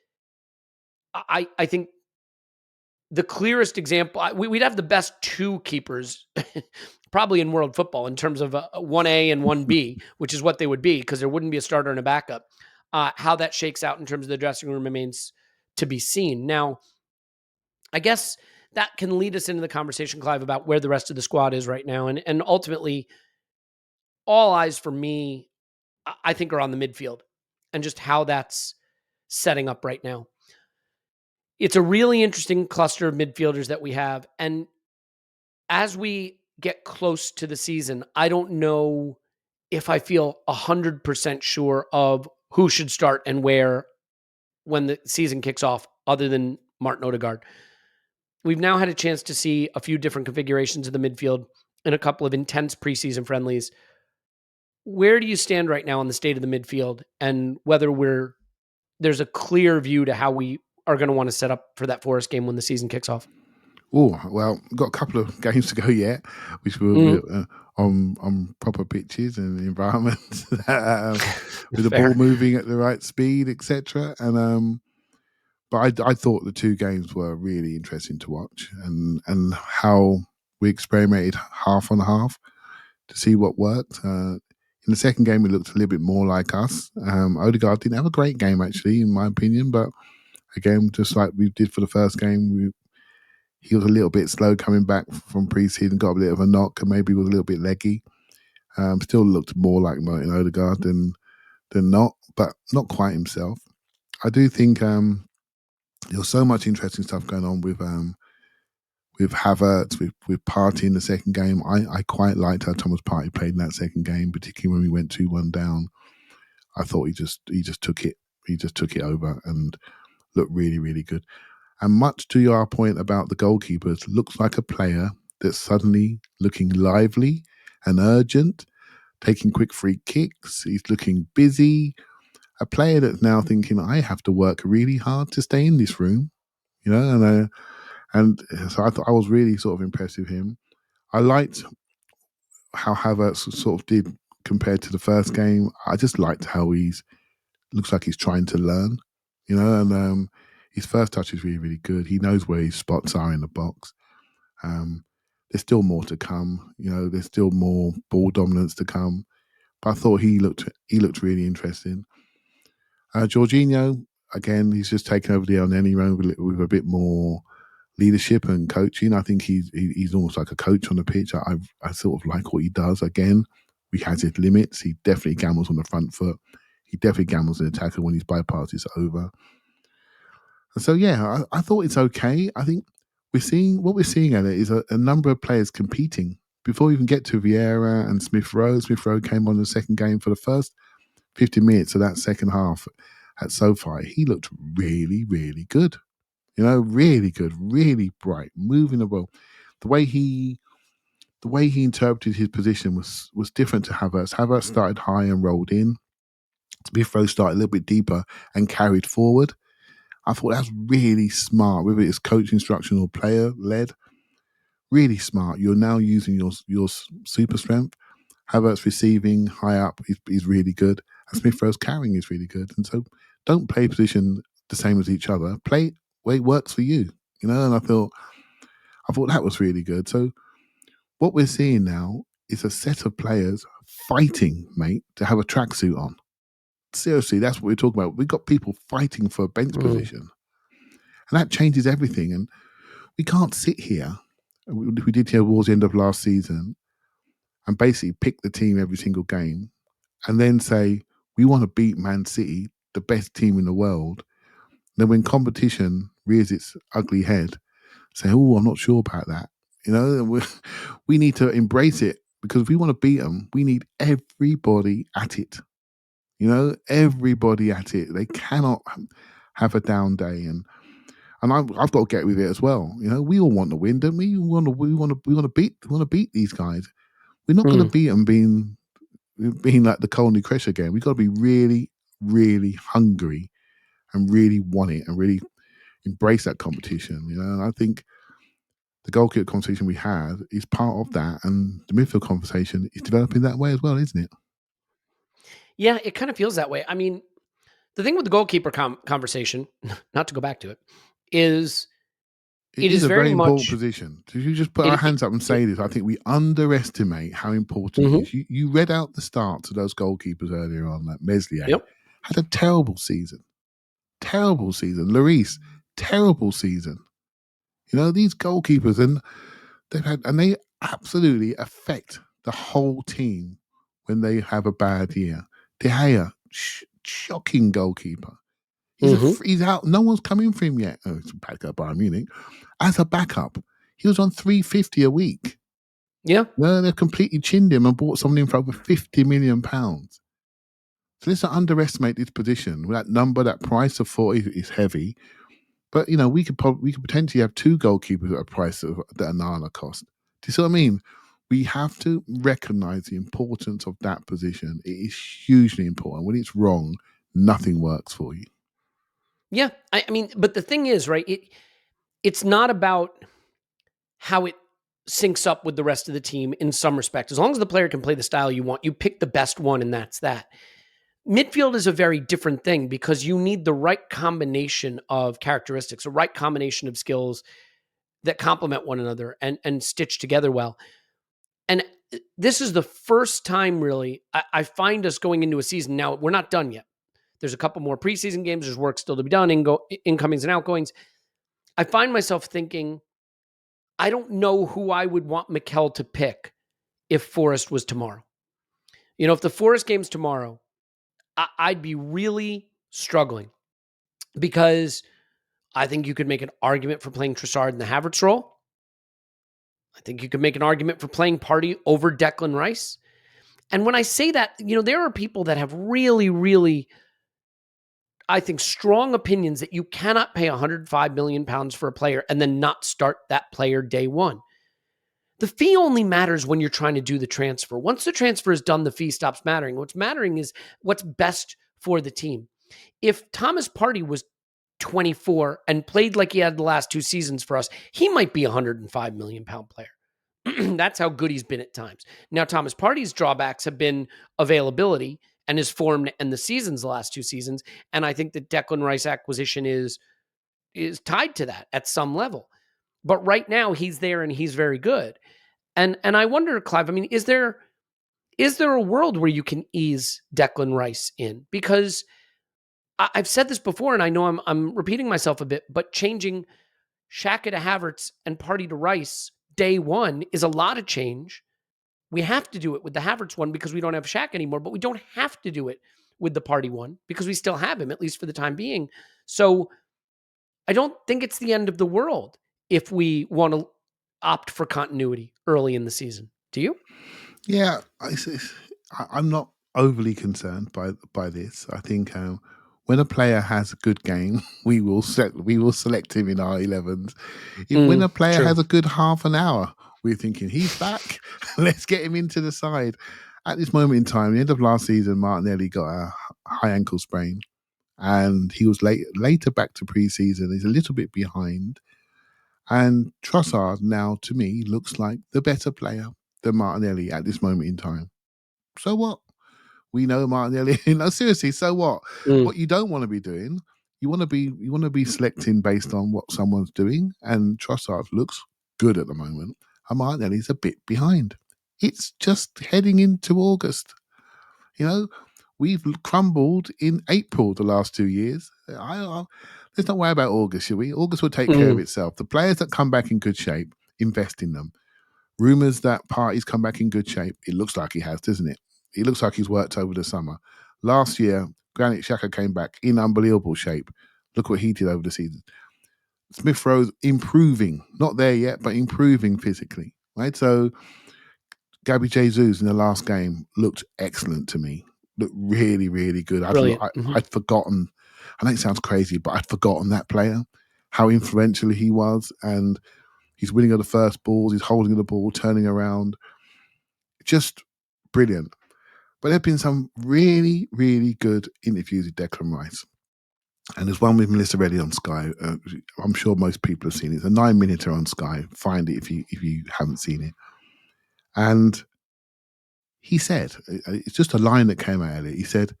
I think, the clearest example. We'd have the best two keepers probably in world football in terms of 1A and 1B, which is what they would be because there wouldn't be a starter and a backup. How that shakes out in terms of the dressing room remains to be seen. Now, I guess that can lead us into the conversation, Clive, about where the rest of the squad is right now. And ultimately, all eyes for me, I think, are on the midfield and just how that's setting up right now. It's a really interesting cluster of midfielders that we have. And as we get close to the season, I don't know if I feel 100% sure of who should start and where when the season kicks off, other than Martin Odegaard. We've now had a chance to see a few different configurations of the midfield in a couple of intense preseason friendlies. Where do you stand right now on the state of the midfield and whether there's a clear view to how we are going to want to set up for that Forest game when the season kicks off? Oh, well, we've got a couple of games to go yet, which we'll on proper pitches and environments with the ball moving at the right speed, etc. And but I thought the two games were really interesting to watch, and how we experimented half on half to see what worked. In the second game, it looked a little bit more like us. Odegaard didn't have a great game, actually, in my opinion, but again, just like we did for the first game, he was a little bit slow coming back from pre-season, got a bit of a knock, and maybe was a little bit leggy. Still looked more like Martin Odegaard than not, but not quite himself. I do think there was so much interesting stuff going on with Havertz, with Partey in the second game. I quite liked how Thomas Partey played in that second game, particularly when we went 2-1 down. I thought he just took it. He just took it over and looked really, really good. And much to your point about the goalkeepers, looks like a player that's suddenly looking lively and urgent, taking quick free kicks. He's looking busy. A player that's now thinking, I have to work really hard to stay in this room, you know. And so I thought I was really sort of impressed with him. I liked how Havertz sort of did compared to the first game. I just liked how looks like he's trying to learn, you know, and his first touch is really, really good. He knows where his spots are in the box. There's still more to come, you know, there's still more ball dominance to come. But I thought he looked really interesting. Jorginho, again, he's just taken over the El Neni role with a bit more leadership and coaching. I think he's almost like a coach on the pitch. I sort of like what he does. Again, he has his limits. He definitely gambles on the front foot. He definitely gambles in the tackle when his bypass is over. And so, yeah, I thought it's okay. I think we're seeing at it is a number of players competing. Before we even get to Vieira and Smith Rowe came on the second game for the first 50 minutes of that second half at SoFi. He looked really, really good. You know, really good, really bright, moving the ball. The way he interpreted his position was different to Havertz. Havertz started high and rolled in. Smith Rowe started a little bit deeper and carried forward. I thought that's really smart, whether it's coach instruction or player led. Really smart. You're now using your super strength. Havertz receiving high up is really good. And Smith Rowe's carrying is really good. And so don't play position the same as each other. Play where it works for you. You know, and I thought that was really good. So what we're seeing now is a set of players fighting, mate, to have a tracksuit on. Seriously, that's what we're talking about. We've got people fighting for a bench position. And that changes everything. And we can't sit here, we did here towards the end of last season, and basically pick the team every single game and then say, we want to beat Man City, the best team in the world. Then when competition rears its ugly head, say, oh, I'm not sure about that. You know, we need to embrace it, because if we want to beat them, we need everybody at it. You know, everybody at it. They cannot have a down day, and I've got to get with it as well. You know, we all want to win, don't we? We want to beat these guys. We're not going to beat them being like the Colney Cresher game. We've got to be really, really hungry and really want it and really embrace that competition. You know, and I think the goalkeeper conversation we had is part of that, and the midfield conversation is developing that way as well, isn't it? Yeah, it kind of feels that way. I mean, the thing with the goalkeeper conversation, not to go back to it, is it is a very important position. So you just put our hands up and say this. I think we underestimate how important it is. You read out the starts of those goalkeepers earlier on, like Meslier had a terrible season. Terrible season. Lloris, terrible season. You know, these goalkeepers, and they absolutely affect the whole team when they have a bad year. De Gea, shocking goalkeeper. He's out. No one's come in for him yet. Oh, it's back up Bayern Munich. As a backup, he was on $350 a week. Yeah. No, they've completely chinned him and bought someone in for over £50 million. So let's not underestimate this position. That number, that price of 40 is heavy. But, you know, we could potentially have two goalkeepers at a price of that Onana cost. Do you see what I mean? We have to recognise the importance of that position. It is hugely important. When it's wrong, nothing works for you. Yeah. I mean, but the thing is, right, it's not about how it syncs up with the rest of the team in some respect. As long as the player can play the style you want, you pick the best one, and that's that. Midfield is a very different thing because you need the right combination of characteristics, a right combination of skills that complement one another and stitch together well. And this is the first time, really, I find us going into a season. Now, we're not done yet. There's a couple more preseason games. There's work still to be done, incomings and outgoings. I find myself thinking, I don't know who I would want Mikel to pick if Forest was tomorrow. If the Forest game's tomorrow, I'd be really struggling because I think you could make an argument for playing Trossard in the Havertz role. I think you could make an argument for playing Partey over Declan Rice. And when I say that, there are people that have really, really, I think, strong opinions that you cannot pay £105 million for a player and then not start that player day one. The fee only matters when you're trying to do the transfer. Once the transfer is done, the fee stops mattering. What's mattering is what's best for the team. If Thomas Partey was 24 and played like he had the last 2 seasons for us, he might be a £105 million player. That's how good he's been at times. Now, Thomas Partey's drawbacks have been availability and his form and the seasons, the last 2 seasons. And I think the Declan Rice acquisition is tied to that at some level. But right now he's there and he's very good. And I wonder, Clive, is there a world where you can ease Declan Rice in? Because I've said this before, and I know I'm repeating myself a bit, but changing Xhaka to Havertz and Partey to Rice day one is a lot of change. We have to do it with the Havertz one because we don't have Xhaka anymore, but we don't have to do it with the Partey one because we still have him, at least for the time being. So I don't think it's the end of the world if we want to opt for continuity early in the season. Do you? Yeah, I'm not overly concerned by this. I think when a player has a good game, we will select him in our 11s. When a player has a good half an hour, we're thinking he's back. Let's get him into the side. At this moment in time, the end of last season, Martinelli got a high ankle sprain, and he was later back to pre-season. He's a little bit behind. And Trossard now, to me, looks like the better player than Martinelli at this moment in time. So what? We know Martinelli. No, seriously. So what? What you don't want to be doing, you want to be selecting based on what someone's doing. And Trossard looks good at the moment, and Martinelli's a bit behind. It's just heading into August. We've crumbled in April the last 2 years. Let's not worry about August, shall we? August will take care of itself. The players that come back in good shape, invest in them. Rumours that Partey's come back in good shape. It looks like he has, doesn't it? It looks like he's worked over the summer. Last year, Granit Xhaka came back in unbelievable shape. Look what he did over the season. Smith Rowe's improving. Not there yet, but improving physically. Right? So Gabby Jesus in the last game looked excellent to me. Looked really, really good. I'd forgotten, I know it sounds crazy, but I'd forgotten that player, how influential he was, and he's winning on the first balls, he's holding the ball, turning around. Just brilliant. But there have been some really, really good interviews with Declan Rice. And there's one with Melissa Reddy on Sky. I'm sure most people have seen it. It's a 9-minuter on Sky. Find it if you haven't seen it. And he said, it's just a line that came out of it. He said,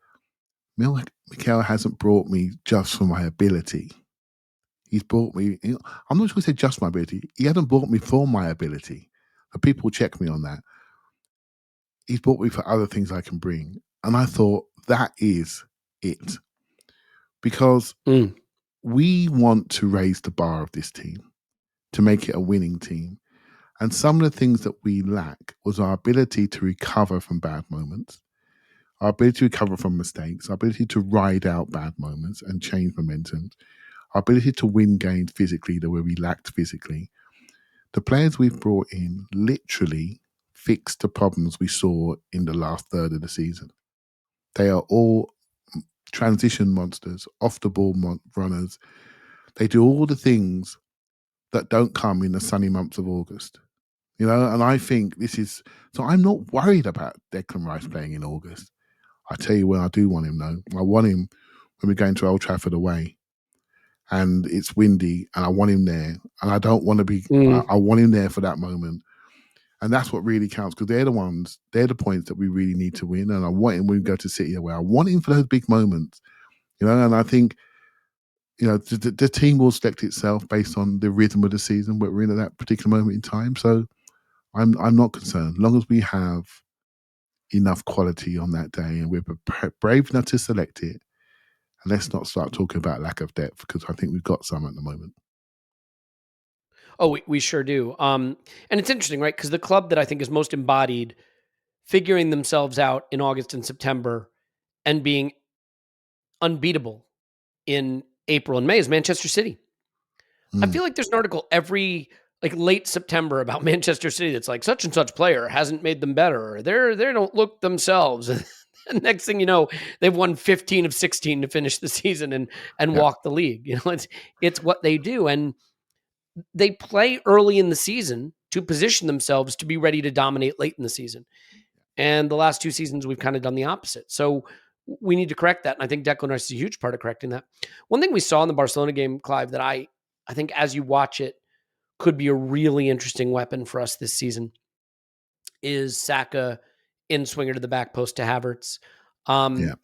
Mikel hasn't brought me just for my ability. He's brought me, I'm not sure he said just my ability. He hasn't brought me for my ability. But people check me on that. He's brought me for other things I can bring. And I thought, that is it. Because we want to raise the bar of this team to make it a winning team. And some of the things that we lack was our ability to recover from bad moments, our ability to recover from mistakes, our ability to ride out bad moments and change momentum, our ability to win games physically where we lacked physically. The players we've brought in literally fixed the problems we saw in the last third of the season. They are all transition monsters, off the ball runners. They do all the things that don't come in the sunny months of August. And I think so I'm not worried about Declan Rice playing in August. I tell you when I do want him though. I want him when we're going to Old Trafford away and it's windy and I want him there. And I don't want to be, I want him there for that moment And that's what really counts, because they're the points that we really need to win. And I want him when we go to City away. I want him for those big moments, and I think, the team will select itself based on the rhythm of the season where we're in at that particular moment in time. So I'm not concerned. As long as we have enough quality on that day and we're brave enough to select it, and let's not start talking about lack of depth, because I think we've got some at the moment. Oh, we sure do. And it's interesting, right? Because the club that I think is most embodied figuring themselves out in August and September and being unbeatable in April and May is Manchester City. I feel like there's an article every late September about Manchester City that's like such and such player hasn't made them better, or they don't look themselves. And next thing you know, they've won 15 of 16 to finish the season and walk the league. It's what they do. And they play early in the season to position themselves to be ready to dominate late in the season. And the last 2 seasons, we've kind of done the opposite. So we need to correct that. And I think Declan Rice is a huge part of correcting that. One thing we saw in the Barcelona game, Clive, that I think as you watch it could be a really interesting weapon for us this season is Saka in swinger to the back post to Havertz. And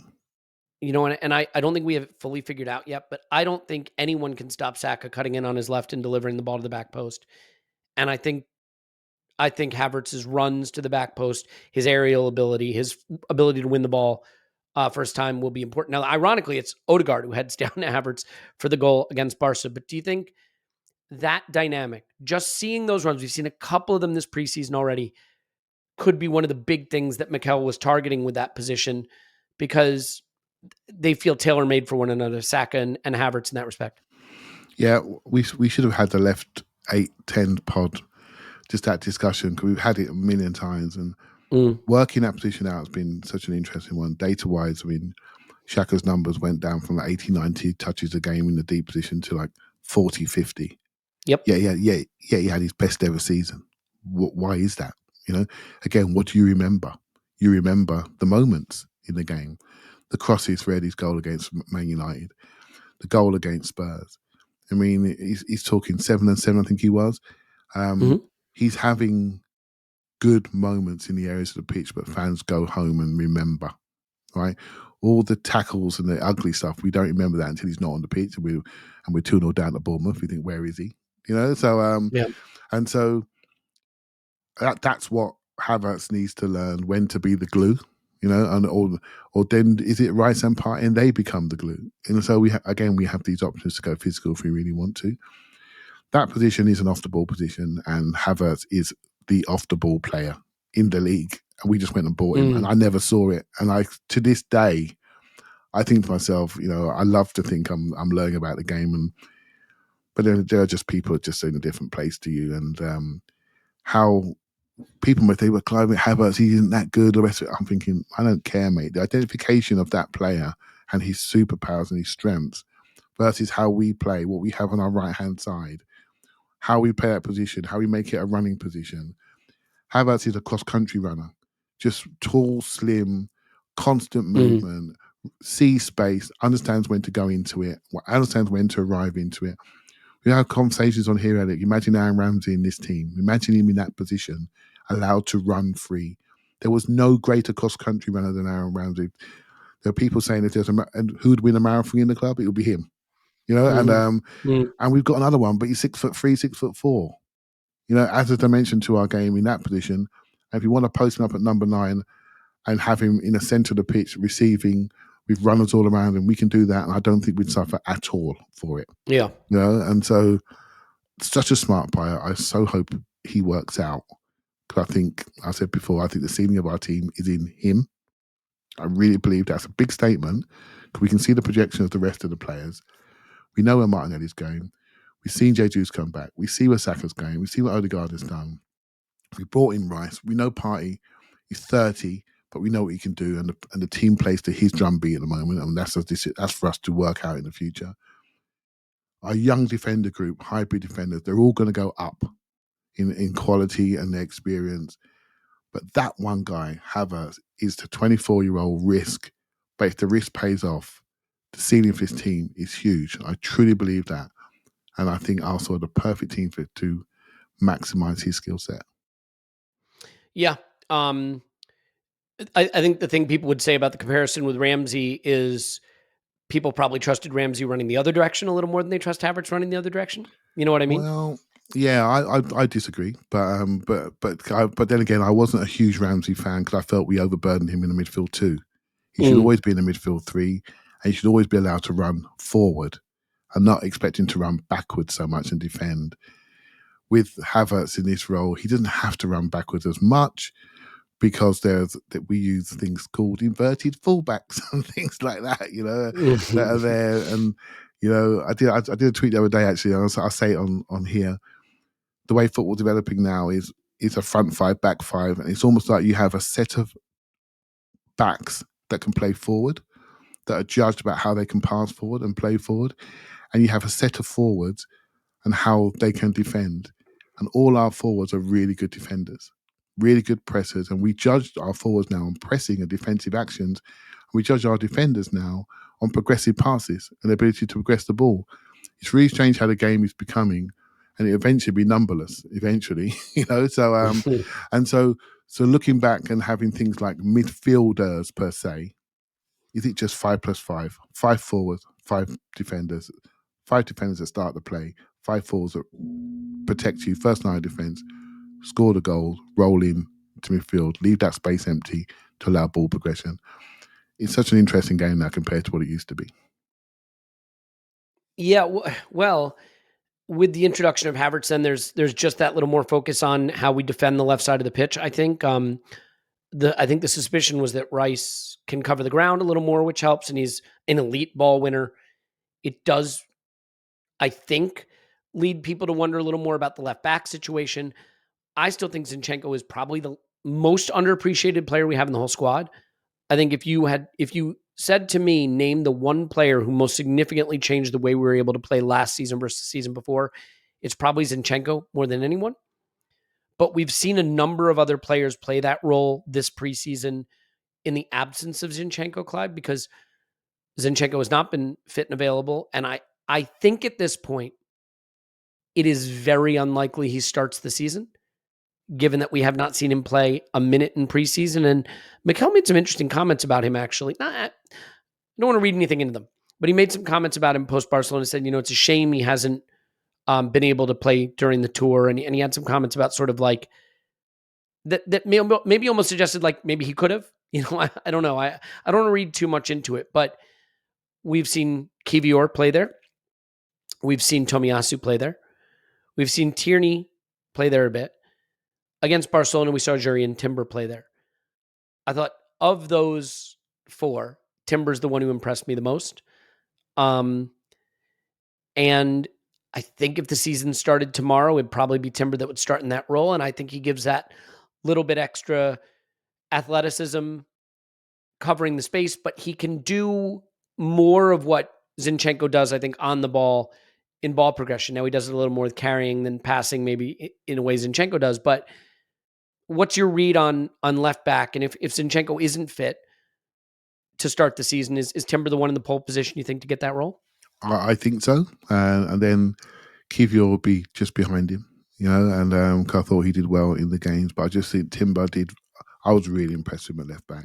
I don't think we have it fully figured out yet, but I don't think anyone can stop Saka cutting in on his left and delivering the ball to the back post. And I think Havertz's runs to the back post, his aerial ability, his ability to win the ball first time will be important. Now, ironically, it's Odegaard who heads down to Havertz for the goal against Barca. But do you think that dynamic, just seeing those runs, we've seen a couple of them this preseason already, could be one of the big things that Mikel was targeting with that position, because they feel tailor-made for one another, Saka and Havertz in that respect? Yeah, we should have had the left 8-10 pod, just that discussion, because we've had it a million times. And working that position out has been such an interesting one. Data-wise, I mean, Xhaka's numbers went down from 80, 90 touches a game in the deep position to 40, 50. Yep. Yeah. He had his best ever season. Why is that? Again, what do you remember? You remember the moments in the game, the crosses for Eddie's goal against Man United, the goal against Spurs. I mean, he's talking 7-7, I think he was. He's having good moments in the areas of the pitch, but fans go home and remember, right? All the tackles and the ugly stuff, we don't remember that until he's not on the pitch, and we're 2-0 down to Bournemouth. We think, where is he? And so that's what Havertz needs to learn, when to be the glue, or then is it Rice and Partey and they become the glue? And so we have these options to go physical if we really want to. That position is an off the ball position, and Havertz is the off the ball player in the league. And we just went and bought him, and I never saw it. And to this day, I think to myself, I love to think I'm learning about the game, but there are just people just in a different place to you, and how people might think, well, Clive Havertz, he isn't that good. The rest of it, I'm thinking, I don't care, mate. The identification of that player and his superpowers and his strengths versus how we play, what we have on our right-hand side, how we play that position, how we make it a running position. Havertz is a cross-country runner, just tall, slim, constant movement, sees space, understands when to go into it, understands when to arrive into it. We have conversations on here, Elliot. Imagine Aaron Ramsdale in this team. Imagine him in that position, allowed to run free. There was no greater cross-country runner than Aaron Ramsdale. There are people saying if there's who would win a marathon in the club, it would be him. And we've got another one, but he's 6'3", 6'4". As a dimension to our game in that position. If you want to post him up at number 9 and have him in the centre of the pitch receiving with runners all around him, we can do that, and I don't think we'd suffer at all for it. Yeah. And so such a smart player. I so hope he works out, because I think the ceiling of our team is in him. I really believe that's a big statement, because we can see the projection of the rest of the players. We know where Martinelli's going. We've seen Jesus come back. We see where Saka's going. We see what Odegaard has done. We brought in Rice. We know Partey is 30, but we know what he can do, and the team plays to his drumbeat at the moment, and that's for us to work out in the future. Our young defender group, hybrid defenders, they're all going to go up in quality and their experience. But that one guy, Havertz, is the 24-year-old risk. But if the risk pays off, the ceiling for this team is huge. I truly believe that. And I think Arsenal are the perfect team for it to maximise his skill set. Yeah. I think the thing people would say about the comparison with Ramsey is people probably trusted Ramsey running the other direction a little more than they trust Havertz running the other direction. You know what I mean? Well, yeah, I disagree, but then again, I wasn't a huge Ramsey fan because I felt we overburdened him in the midfield too. He should always be in the midfield three, and he should always be allowed to run forward, and not expecting to run backwards so much and defend. With Havertz in this role, he doesn't have to run backwards as much because we use things called inverted fullbacks and things like that, that are there. And I did a tweet the other day actually. I'll say it on here. The way football's developing now is a front five, back five, and it's almost like you have a set of backs that can play forward, that are judged about how they can pass forward and play forward, and you have a set of forwards and how they can defend. And all our forwards are really good defenders, really good pressers, and we judged our forwards now on pressing and defensive actions. We judge our defenders now on progressive passes and the ability to progress the ball. It's really strange how the game is becoming, and it eventually be numberless. Eventually, So looking back and having things like midfielders per se, is it just 5+5? 5 forwards, 5 defenders, 5 defenders that start the play, 5 forwards that protect you, first line of defense, score the goal, roll in to midfield, leave that space empty to allow ball progression. It's such an interesting game now compared to what it used to be. Yeah, well, with the introduction of Havertz, then there's just that little more focus on how we defend the left side of the pitch. I think the suspicion was that Rice can cover the ground a little more, which helps, and he's an elite ball winner. It does, I think, lead people to wonder a little more about the left back situation. I still think Zinchenko is probably the most underappreciated player we have in the whole squad. I think if you said to me, name the one player who most significantly changed the way we were able to play last season versus the season before, it's probably Zinchenko more than anyone. But we've seen a number of other players play that role this preseason in the absence of Zinchenko, Clive, because Zinchenko has not been fit and available. And I think at this point, it is very unlikely he starts the season, given that we have not seen him play a minute in preseason. And Mikel made some interesting comments about him, actually. I don't want to read anything into them, but he made some comments about him post-Barcelona and said, it's a shame he hasn't been able to play during the tour. And he had some comments about sort of like, that maybe almost suggested like maybe he could have. I don't know. I don't want to read too much into it, but we've seen Kivior play there. We've seen Tomiyasu play there. We've seen Tierney play there a bit. Against Barcelona, we saw Jurrien Timber play there. I thought of those 4, Timber's the one who impressed me the most. And I think if the season started tomorrow, it'd probably be Timber that would start in that role. And I think he gives that little bit extra athleticism covering the space, but he can do more of what Zinchenko does, I think, on the ball in ball progression. Now he does it a little more with carrying than passing, maybe in a way Zinchenko does. But what's your read on left back? And if Zinchenko isn't fit to start the season, is Timber the one in the pole position, you think, to get that role? I think so. And then Kivior will be just behind him, and I thought he did well in the games, but I just think Timber did. I was really impressed with him at left back.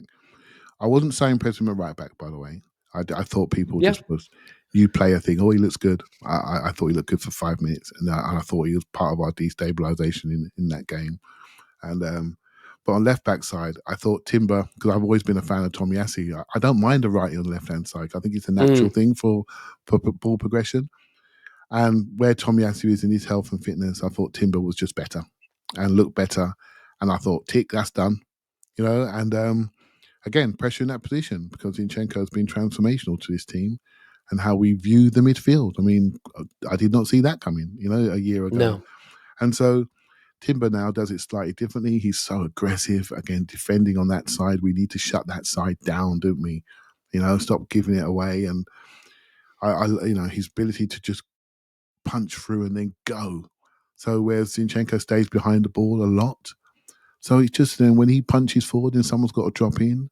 I wasn't so impressed with him at right back, by the way. I thought people just was new player thing. Oh, he looks good. I thought he looked good for 5 minutes, and I thought he was part of our destabilization in that game. And but on left back side, I thought Timber, because I've always been a fan of Tomiyasu. I don't mind a righty on the left hand side. I think it's a natural thing for ball progression. And where Tomiyasu is in his health and fitness, I thought Timber was just better and looked better. And I thought, tick, that's done. And again, pressure in that position because Zinchenko has been transformational to this team and how we view the midfield. I mean, I did not see that coming, a year ago. No. And so Timber now does it slightly differently. He's so aggressive, again, defending on that side. We need to shut that side down, don't we? Stop giving it away. And his ability to just punch through and then go. So whereas Zinchenko stays behind the ball a lot. So it's just then when he punches forward and someone's got to drop in,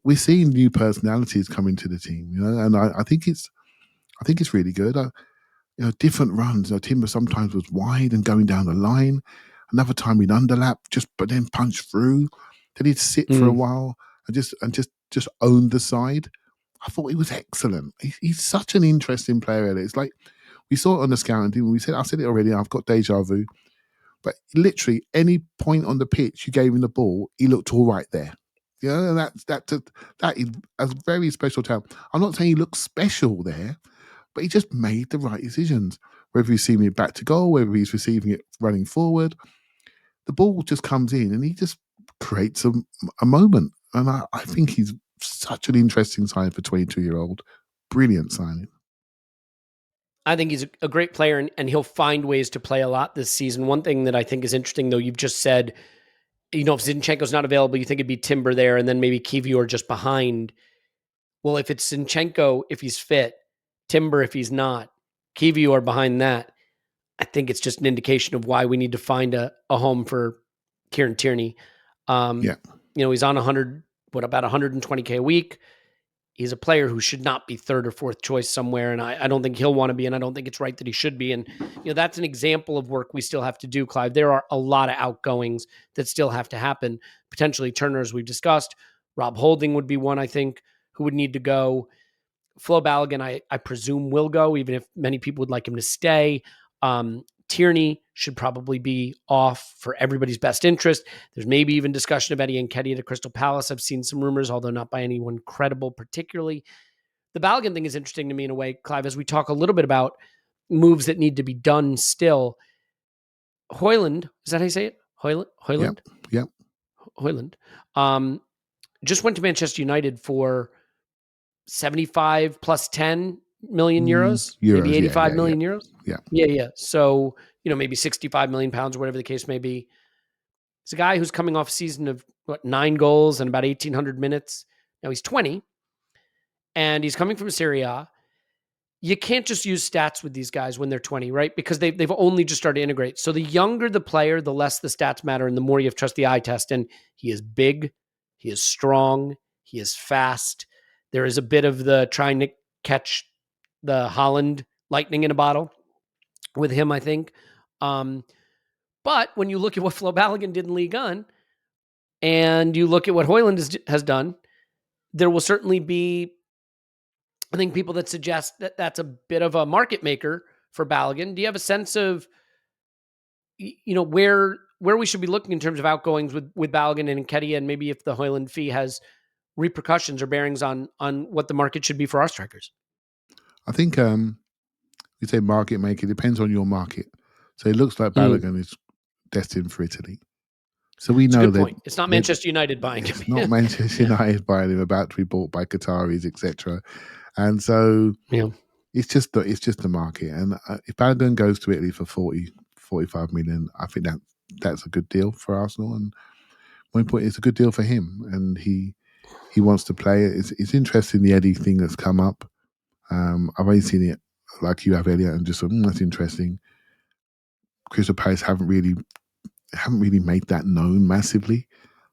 we're seeing new personalities come into the team, and I think it's really good. Different runs. Timber sometimes was wide and going down the line. Another time he'd underlap, but then punch through. Then he'd sit for a while and just own the side. I thought he was excellent. He's such an interesting player, Elliot. It's like we saw it on the scouting team. I said it already. I've got deja vu. But literally any point on the pitch you gave him the ball, he looked all right there. And that is a very special talent. I'm not saying he looks special there, but he just made the right decisions. Whether he's receiving it back to goal, whether he's receiving it running forward, the ball just comes in and he just creates a moment. And I think he's such an interesting sign for 22-year-old. Brilliant signing. I think he's a great player, and he'll find ways to play a lot this season. One thing that I think is interesting, though, you've just said, if Zinchenko's not available, you think it'd be Timber there, and then maybe Kivior just behind. Well, if it's Zinchenko, if he's fit, Timber, if he's not, Kivior behind that, I think it's just an indication of why we need to find a home for Kieran Tierney. He's on about 120K a week. He's a player who should not be third or fourth choice somewhere, and I don't think he'll want to be, and I don't think it's right that he should be. And that's an example of work we still have to do, Clive. There are a lot of outgoings that still have to happen. Potentially Turner, as we've discussed. Rob Holding would be one, I think, who would need to go. Flo Balogun, I presume, will go, even if many people would like him to stay. Tierney should probably be off for everybody's best interest. There's maybe even discussion of Eddie Nketiah to Crystal Palace. I've seen some rumors, although not by anyone credible particularly. The Balogun thing is interesting to me in a way, Clive, as we talk a little bit about moves that need to be done still. Højlund, is that how you say it? Højlund? Yep. Højlund. Just went to Manchester United for 75 plus 10 million euros, maybe 85 million euros. Yeah. So, maybe 65 million pounds or whatever the case may be. It's a guy who's coming off a season of 9 goals and about 1,800 minutes. Now he's 20 and he's coming from Serie A. You can't just use stats with these guys when they're 20, right? Because they've only just started to integrate. So the younger the player, the less the stats matter and the more you have to trust the eye test. And he is big, he is strong, he is fast. There is a bit of the trying to catch the Holland lightning in a bottle with him, I think. But when you look at what Flo Balogun did in Ligue 1 and you look at what Højlund has done, there will certainly be, I think, people that suggest that that's a bit of a market maker for Balogun. Do you have a sense of, where we should be looking in terms of outgoings with Balogun and Nketiah, and maybe if the Højlund fee has repercussions or bearings on what the market should be for our strikers? I think you say market maker, depends on your market. So it looks like Balogun is destined for Italy. So we know that it's not Manchester United buying him. It's not Manchester United buying him, about to be bought by Qataris, etc. And so it's just the market. And if Balogun goes to Italy for 40, 45 million, I think that's a good deal for Arsenal. And one point, it's a good deal for him. And he wants to play it. It's interesting, the Eddie thing that's come up. I've only seen it like you have, Elliot, and just thought, that's interesting. Crystal Palace haven't really made that known massively,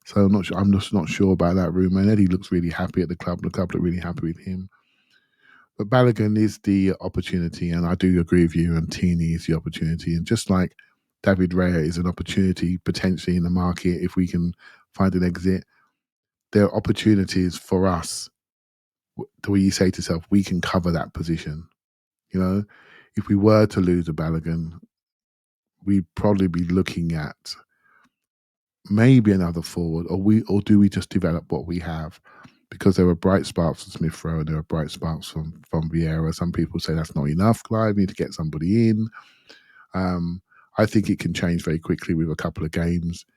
so I'm just not sure about that rumor. And Eddie looks really happy at the club. The club look really happy with him. But Balogun is the opportunity, and I do agree with you. And Tierney is the opportunity, and just like David Raya is an opportunity potentially in the market if we can find an exit. There are opportunities for us where you say to yourself, we can cover that position. If we were to lose a Balogun, we'd probably be looking at maybe another forward, or do we just develop what we have? Because there were bright sparks from Smith Rowe and there were bright sparks from Vieira. Some people say that's not enough, Clive. We need to get somebody in. I think it can change very quickly with a couple of games.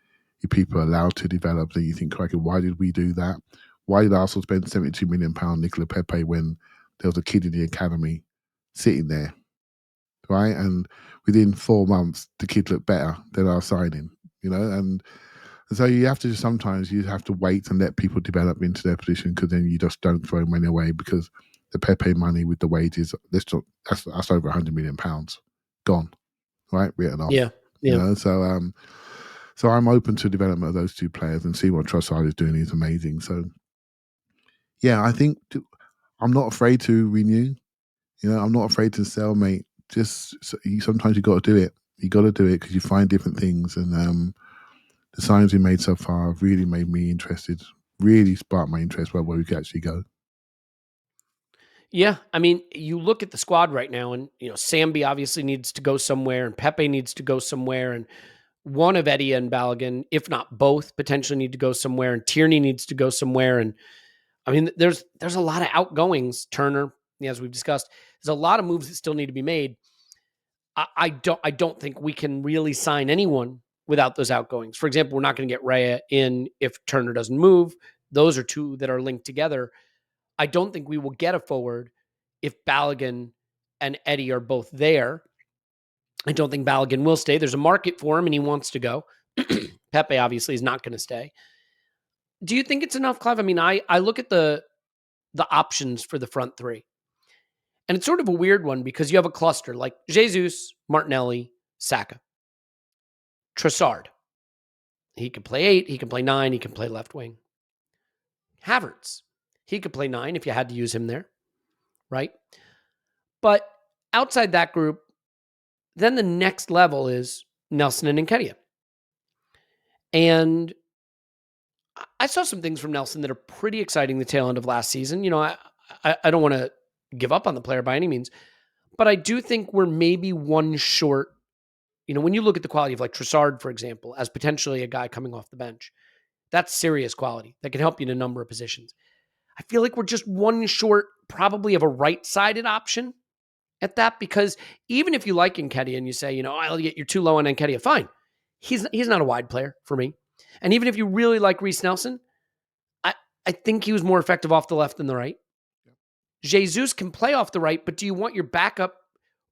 If people are allowed to develop, then you think, crikey, why did we do that? Why did Arsenal spend £72 million Nicola Pepe when there was a kid in the academy sitting there, right? And within 4 months, the kid looked better than our signing, and so you have to sometimes wait and let people develop into their position, because then you just don't throw money away, because the Pepe money with the wages, that's over £100 million gone, right? Written off. Yeah. So I'm open to development of those two players and see what Trossard is doing. He's amazing. So yeah, I think I'm not afraid to renew. I'm not afraid to sell, mate. Just sometimes you got to do it. You got to do it because you find different things. And the signs we made so far have really made me interested, really sparked my interest about where we could actually go. Yeah, I mean, you look at the squad right now, and Sambi obviously needs to go somewhere, and Pepe needs to go somewhere, and one of Eddie and Balogun, if not both, potentially need to go somewhere, and Tierney needs to go somewhere. And I mean, there's a lot of outgoings. Turner, as we've discussed, there's a lot of moves that still need to be made. I don't think we can really sign anyone without those outgoings. For example, we're not going to get Raya in if Turner doesn't move. Those are two that are linked together. I don't think we will get a forward if Balogun and Eddie are both there. I don't think Balogun will stay. There's a market for him and he wants to go. Pepe obviously is not going to stay. Do you think it's enough, Clive? I mean, I look at the options for the front three. And it's sort of a weird one because you have a cluster like Jesus, Martinelli, Saka, Trossard. He can play 8, he can play 9, he can play left wing. Havertz, he could play 9 if you had to use him there, right? But outside that group, then the next level is Nelson and Nketiah. And I saw some things from Nelson that are pretty exciting the tail end of last season. I don't want to give up on the player by any means, but I do think we're maybe one short. When you look at the quality of like Trossard, for example, as potentially a guy coming off the bench, that's serious quality that can help you in a number of positions. I feel like we're just one short probably of a right-sided option at that, because even if you like Nketiah and you say, Elliot, you're too low on Nketiah, fine. He's not a wide player for me. And even if you really like Reece Nelson, I think he was more effective off the left than the right. Jesus can play off the right, but do you want your backup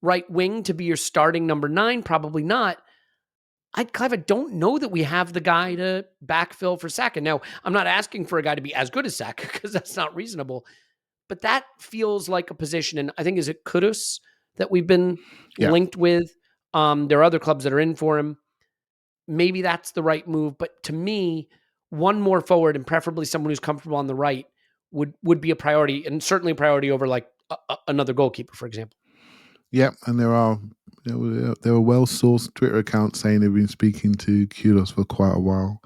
right wing to be your starting number 9? Probably not. Clive, I don't know that we have the guy to backfill for Saka. Now, I'm not asking for a guy to be as good as Saka because that's not reasonable. But that feels like a position, and I think, is it Kudus that we've been linked with? There are other clubs that are in for him. Maybe that's the right move. But to me, one more forward, and preferably someone who's comfortable on the right, would be a priority, and certainly a priority over like another goalkeeper, for example. Yeah, and there are well-sourced Twitter accounts saying they've been speaking to Kudos for quite a while.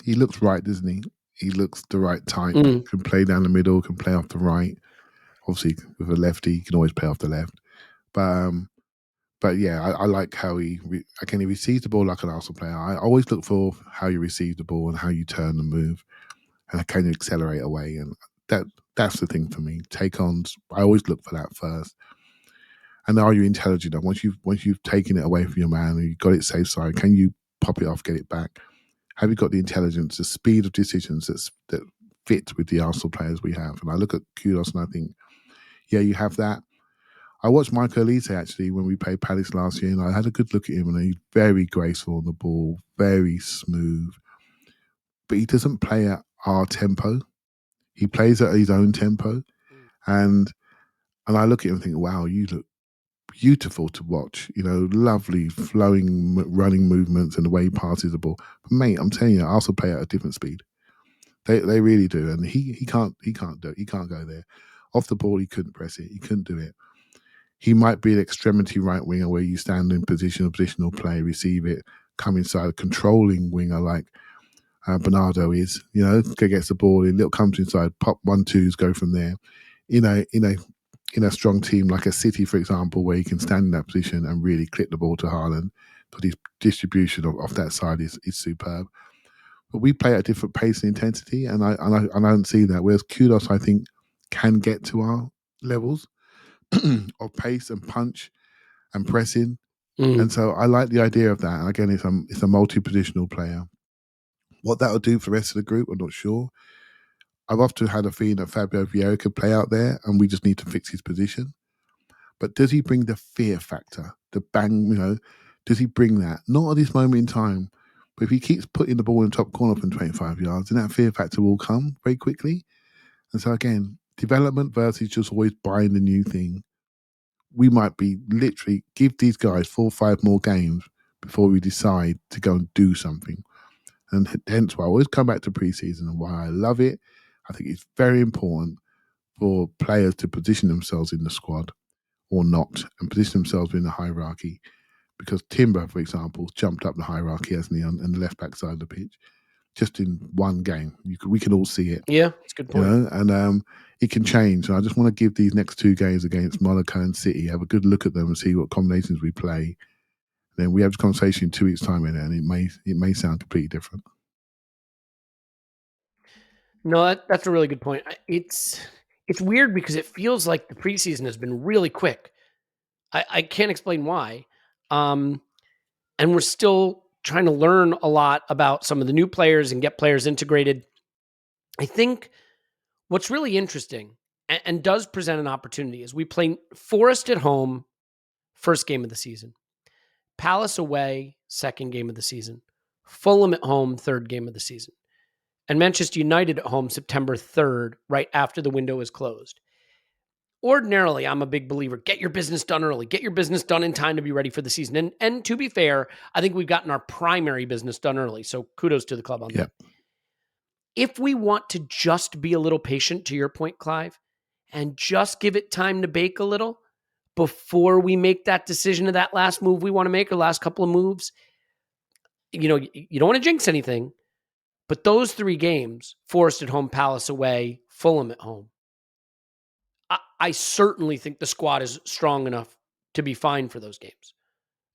He looks right, doesn't he? He looks the right type. Can play down the middle, can play off the right. Obviously, with a lefty, he can always play off the left. But yeah, I like how he receives the ball like an Arsenal player. I always look for how you receive the ball and how you turn and move, and can you accelerate away. And that's the thing for me. Take-ons, I always look for that first. And are you intelligent? Once you've taken it away from your man and you've got it safe side, can you pop it off, get it back? Have you got the intelligence, the speed of decisions that fit with the Arsenal players we have? And I look at Kudos and I think, yeah, you have that. I watched Michael Elite actually when we played Palace last year, and I had a good look at him, and he's very graceful on the ball, very smooth. But he doesn't play at our tempo. He plays at his own tempo. And I look at him and think, wow, you look beautiful to watch, lovely flowing running movements and the way he passes the ball. But mate, I'm telling you, Arsenal play at a different speed. They really do, and he can't do it. He can't go there. Off the ball, he couldn't press it. He couldn't do it. He might be an extremity right winger where you stand in positional play, receive it, come inside, a controlling winger like Bernardo is. Gets the ball in, little comes inside, pop 1-2s, go from there. In a strong team like a City, for example, where he can stand in that position and really clip the ball to Haaland, but his distribution of that side is superb. But we play at a different pace and intensity, and I don't see that. Whereas Kudos, I think, can get to our levels of pace and punch and pressing. And so I like the idea of that. And again, it's a multi-positional player. What that'll do for the rest of the group, I'm not sure. I've often had a feeling that Fabio Vieira could play out there and we just need to fix his position. But does he bring the fear factor, the bang, does he bring that? Not at this moment in time. But if he keeps putting the ball in the top corner from 25 yards, then that fear factor will come very quickly. And so again, development versus just always buying the new thing. We might be literally give these guys 4 or 5 more games before we decide to go and do something. And hence why I always come back to preseason and why I love it. I think it's very important for players to position themselves in the squad or not, and position themselves in the hierarchy. because Timber, for example, jumped up the hierarchy, hasn't he, on the left back side of the pitch, just in one game. We can all see it. Yeah, that's a good point. And it can change. And I just want to give these next two games against Monaco and City, have a good look at them and see what combinations we play. Then we have this conversation in 2 weeks' time, and it may sound completely different. No, that's a really good point. It's weird because it feels like the preseason has been really quick. I can't explain why. And we're still trying to learn a lot about some of the new players and get players integrated. I think what's really interesting and does present an opportunity is we play Forest at home, first game of the season. Palace away, second game of the season. Fulham at home, third game of the season. And Manchester United at home, September 3rd, right after the window is closed. Ordinarily, I'm a big believer, get your business done early. Get your business done in time to be ready for the season. And to be fair, I think we've gotten our primary business done early. So kudos to the club on that. If we want to just be a little patient, to your point, Clive, and just give it time to bake a little before we make that decision of that last move we want to make, or last couple of moves, you don't want to jinx anything, but those 3 games, Forest at home, Palace away, Fulham at home, I certainly think the squad is strong enough to be fine for those games.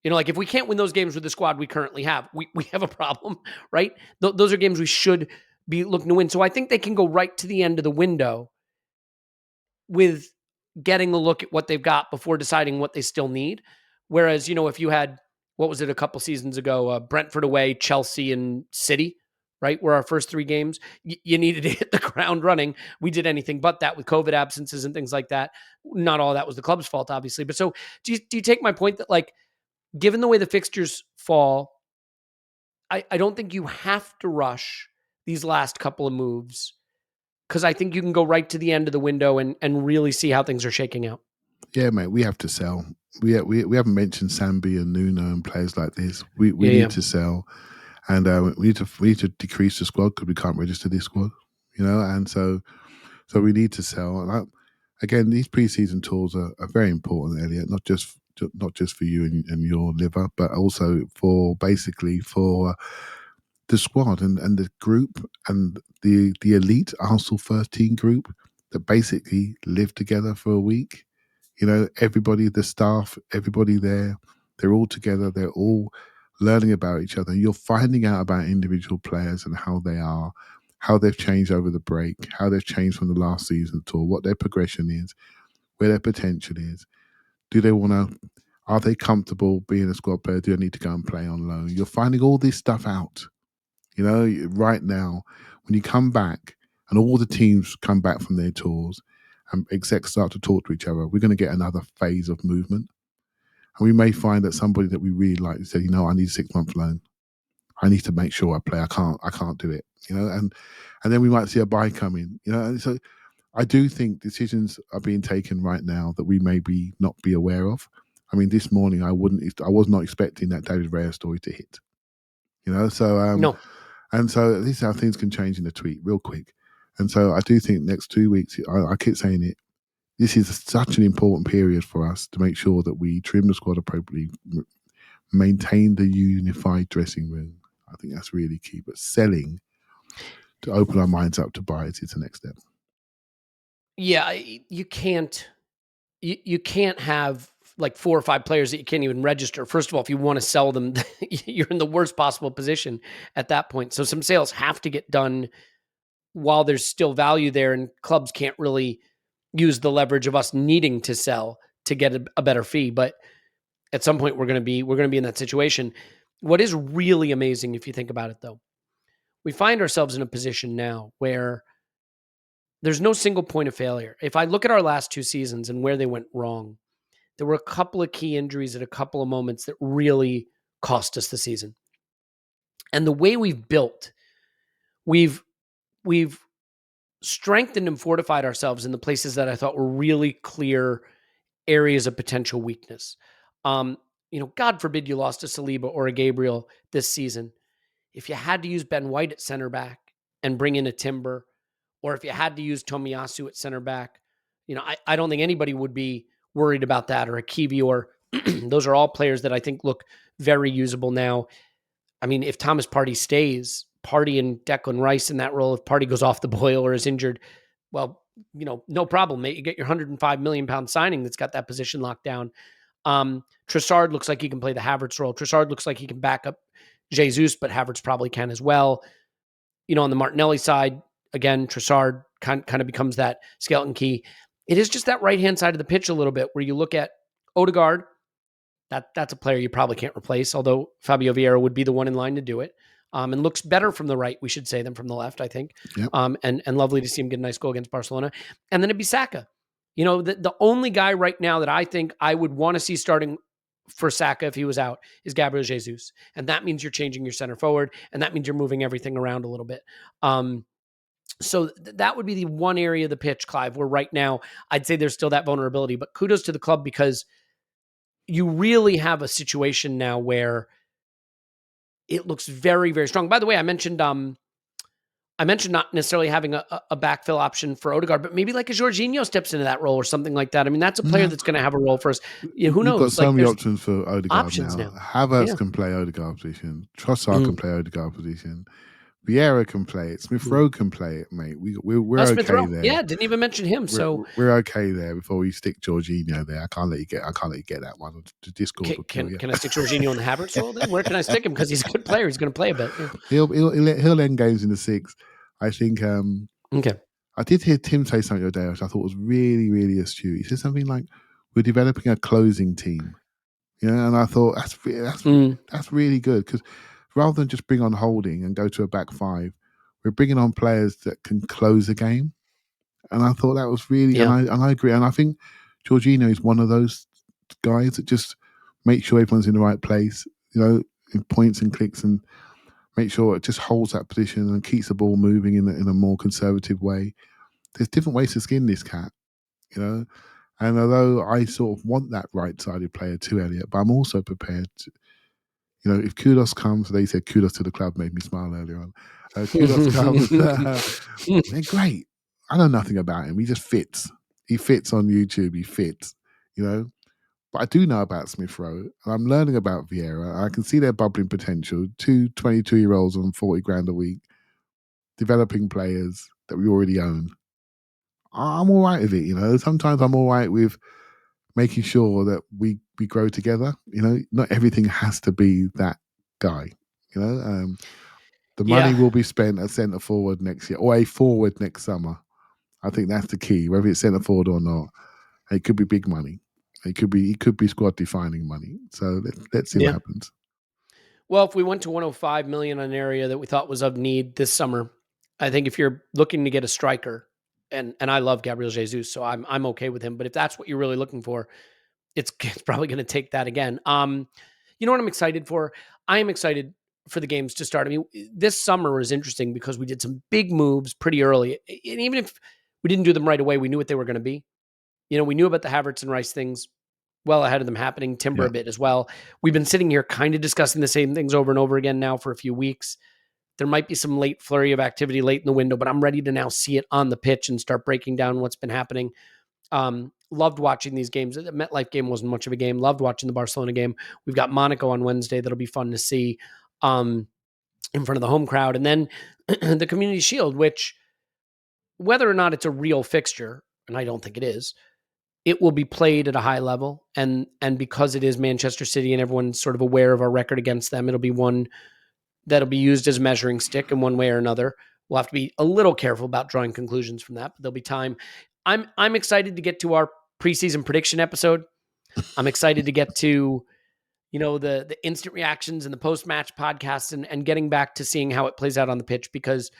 Like if we can't win those games with the squad we currently have, we have a problem, right? Those are games we should be looking to win. So I think they can go right to the end of the window with getting a look at what they've got before deciding what they still need. Whereas, if you had, what was it a couple seasons ago, Brentford away, Chelsea and City, right? Were our first 3 games. You needed to hit the ground running. We did anything but that with COVID absences and things like that. Not all of that was the club's fault, obviously. But so do you take my point that, like, given the way the fixtures fall, I don't think you have to rush these last couple of moves, because I think you can go right to the end of the window and really see how things are shaking out. Yeah, mate, we have to sell. We haven't mentioned Sambi and Nuno and players like this. We need to sell, and we need to decrease the squad because we can't register this squad. And so we need to sell. And again, these preseason tours are very important, Elliot. Not just for you and your liver, but also for the squad and the group and the elite Arsenal first team group that basically live together for a week. Everybody, the staff, everybody there, they're all together. They're all learning about each other. You're finding out about individual players and how they are, how they've changed over the break, how they've changed from the last season tour, what their progression is, where their potential is. Are they comfortable being a squad player? Do they need to go and play on loan? You're finding all this stuff out. Right now, when you come back and all the teams come back from their tours and execs start to talk to each other, we're going to get another phase of movement. And we may find that somebody that we really like said, I need a 6-month loan. I need to make sure I play. I can't do it. And then we might see a buy come in. And so I do think decisions are being taken right now that we maybe not be aware of. I mean, this morning I was not expecting that David Raya story to hit. So No. And so this is how things can change in a tweet real quick. And so I do think next 2 weeks, I keep saying it, this is such an important period for us to make sure that we trim the squad appropriately, maintain the unified dressing room. I think that's really key. But selling to open our minds up to buys is the next step. Yeah, you can't have like 4 or 5 players that you can't even register. First of all, if you want to sell them, you're in the worst possible position at that point. So some sales have to get done while there's still value there, and clubs can't really use the leverage of us needing to sell to get a better fee. But at some point we're going to be in that situation. What is really amazing, if you think about it though, we find ourselves in a position now where there's no single point of failure. If I look at our last 2 seasons and where they went wrong, there were a couple of key injuries at a couple of moments that really cost us the season. And the way we've built, we've strengthened and fortified ourselves in the places that I thought were really clear areas of potential weakness. God forbid you lost a Saliba or a Gabriel this season. If you had to use Ben White at center back and bring in a Timber, or if you had to use Tomiyasu at center back, I don't think anybody would be worried about that, or a Kiwi, or those are all players that I think look very usable now. I mean, if Thomas Partey stays, Partey and Declan Rice in that role, if Partey goes off the boil or is injured, well, no problem, mate. You get your £105 million signing that's got that position locked down. Trossard looks like he can play the Havertz role. Trossard looks like he can back up Jesus, but Havertz probably can as well. On the Martinelli side, again, Trossard kind of becomes that skeleton key. It is just that right-hand side of the pitch a little bit where you look at Odegaard. That's a player you probably can't replace, although Fabio Vieira would be the one in line to do it. And looks better from the right, we should say, than from the left, I think. Yep. And lovely to see him get a nice goal against Barcelona. And then it'd be Saka. The only guy right now that I think I would want to see starting for Saka if he was out is Gabriel Jesus. And that means you're changing your center forward, and that means you're moving everything around a little bit. So that would be the one area of the pitch, Clive, where right now I'd say there's still that vulnerability. But kudos to the club, because you really have a situation now where it looks very, very strong. By the way, I mentioned not necessarily having a backfill option for Odegaard, but maybe like a Jorginho steps into that role or something like that. I mean, that's a player that's going to have a role for us. Who knows? You've got so many options for Odegaard now. Havertz can play Odegaard position. Trossard can play Odegaard position. Vieira can play it. Smith Rowe can play it, mate. We're okay there. Yeah, didn't even mention him. We're okay there before we stick Jorginho there. I can't let you get that one. The Discord can I stick Jorginho in the Havertz role then? Where can I stick him? Because he's a good player. He's going to play a bit. Yeah. He'll end games in the 6. I think. Okay. I did hear Tim say something the other day, which I thought was really, really astute. He said something like, "We're developing a closing team." And I thought that's really good, because rather than just bring on Holding and go to a back 5, we're bringing on players that can close a game. And I thought that was really, and I agree. And I think Jorginho is one of those guys that just make sure everyone's in the right place, in points and clicks, and make sure it just holds that position and keeps the ball moving in a more conservative way. There's different ways to skin this cat, And although I sort of want that right-sided player too, Elliot, but I'm also prepared to, if Kudos comes, they said Kudos to the club, made me smile earlier on. Kudos comes, they're great. I know nothing about him. He just fits. He fits on YouTube. He fits, But I do know about Smith Rowe, and I'm learning about Vieira. I can see their bubbling potential. 2 22-year-olds on 40 grand a week, developing players that we already own. I'm all right with it, Sometimes I'm all right with making sure that we grow together. Not everything has to be that guy. The money will be spent at centre forward next year, or a forward next summer. I think that's the key, whether it's centre forward or not. It could be big money. It could be squad defining money. So let's see what happens. Well, if we went to 105 million on an area that we thought was of need this summer, I think if you're looking to get a striker, and I love Gabriel Jesus, so I'm okay with him. But if that's what you're really looking for, it's probably going to take that again. You know what I'm excited for? I am excited for the games to start. I mean, this summer is interesting because we did some big moves pretty early. And even if we didn't do them right away, we knew what they were going to be. We knew about the Havertz and Rice things well ahead of them happening, Timber a bit as well. We've been sitting here kind of discussing the same things over and over again now for a few weeks. There might be some late flurry of activity late in the window, but I'm ready to now see it on the pitch and start breaking down what's been happening. Loved watching these games. The MetLife game wasn't much of a game. Loved watching the Barcelona game. We've got Monaco on Wednesday. That'll be fun to see in front of the home crowd. And then the Community Shield, which, whether or not it's a real fixture, and I don't think it is, it will be played at a high level. And because it is Manchester City and everyone's sort of aware of our record against them, it'll be one that'll be used as a measuring stick in one way or another. We'll have to be a little careful about drawing conclusions from that, but there'll be time. I'm excited to get to our preseason prediction episode. I'm excited to get to, the instant reactions and the post-match podcasts and getting back to seeing how it plays out on the pitch, because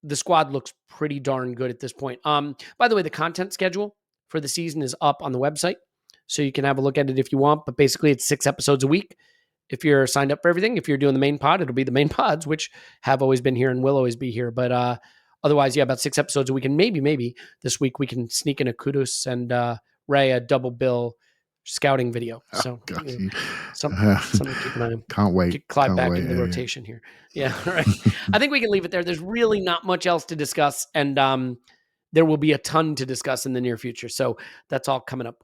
the squad looks pretty darn good at this point. By the way, the content schedule for the season is up on the website, so you can have a look at it if you want, but basically it's 6 episodes a week. If you're signed up for everything, if you're doing the main pod, it'll be the main pods, which have always been here and will always be here. But otherwise, about 6 episodes a week. And maybe this week we can sneak in a Kudus and Raya double bill scouting video. So something to keep an eye on. Can't wait. Get Clive back in the rotation here. Yeah, all right. I think we can leave it there. There's really not much else to discuss. And there will be a ton to discuss in the near future. So that's all coming up.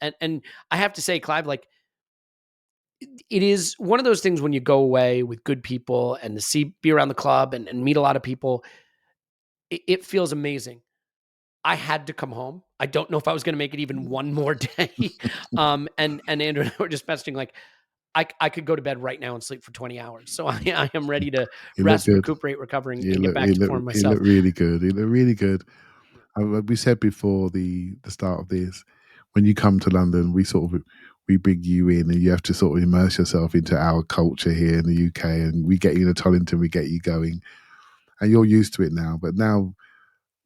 And I have to say, Clive, it is one of those things when you go away with good people and be around the club and meet a lot of people, it feels amazing. I had to come home. I don't know if I was going to make it even one more day. And Andrew and I were just messaging like, I could go to bed right now and sleep for 20 hours. So I am ready to rest, recuperate, recover, and get back to form myself. You look really good. You look really good. We said before the start of this, when you come to London, we bring you in and you have to sort of immerse yourself into our culture here in the UK, and we get you to Tollington, we get you going, and you're used to it now. But now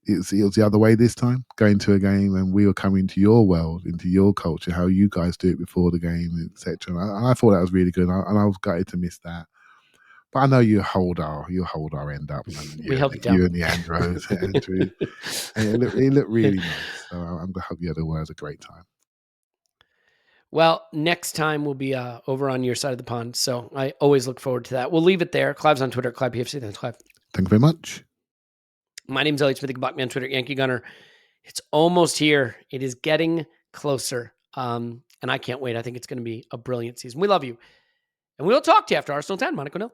it was the other way this time, going to a game, and we were coming to your world, into your culture, how you guys do it before the game, etc. And I thought that was really good, and I was gutted to miss that. But I know you hold our end up. And we helped you and the Andrews, Andrew. And it looked really nice. So I hope you had a great time. Well, next time we'll be over on your side of the pond. So I always look forward to that. We'll leave it there. Clive's on Twitter, Clive PFC. Thanks, Clive. Thank you very much. My name's Elliot Smith. You can block me on Twitter, Yankee Gunner. It's almost here. It is getting closer. And I can't wait. I think it's going to be a brilliant season. We love you. And we'll talk to you after Arsenal 10, Monaco 0.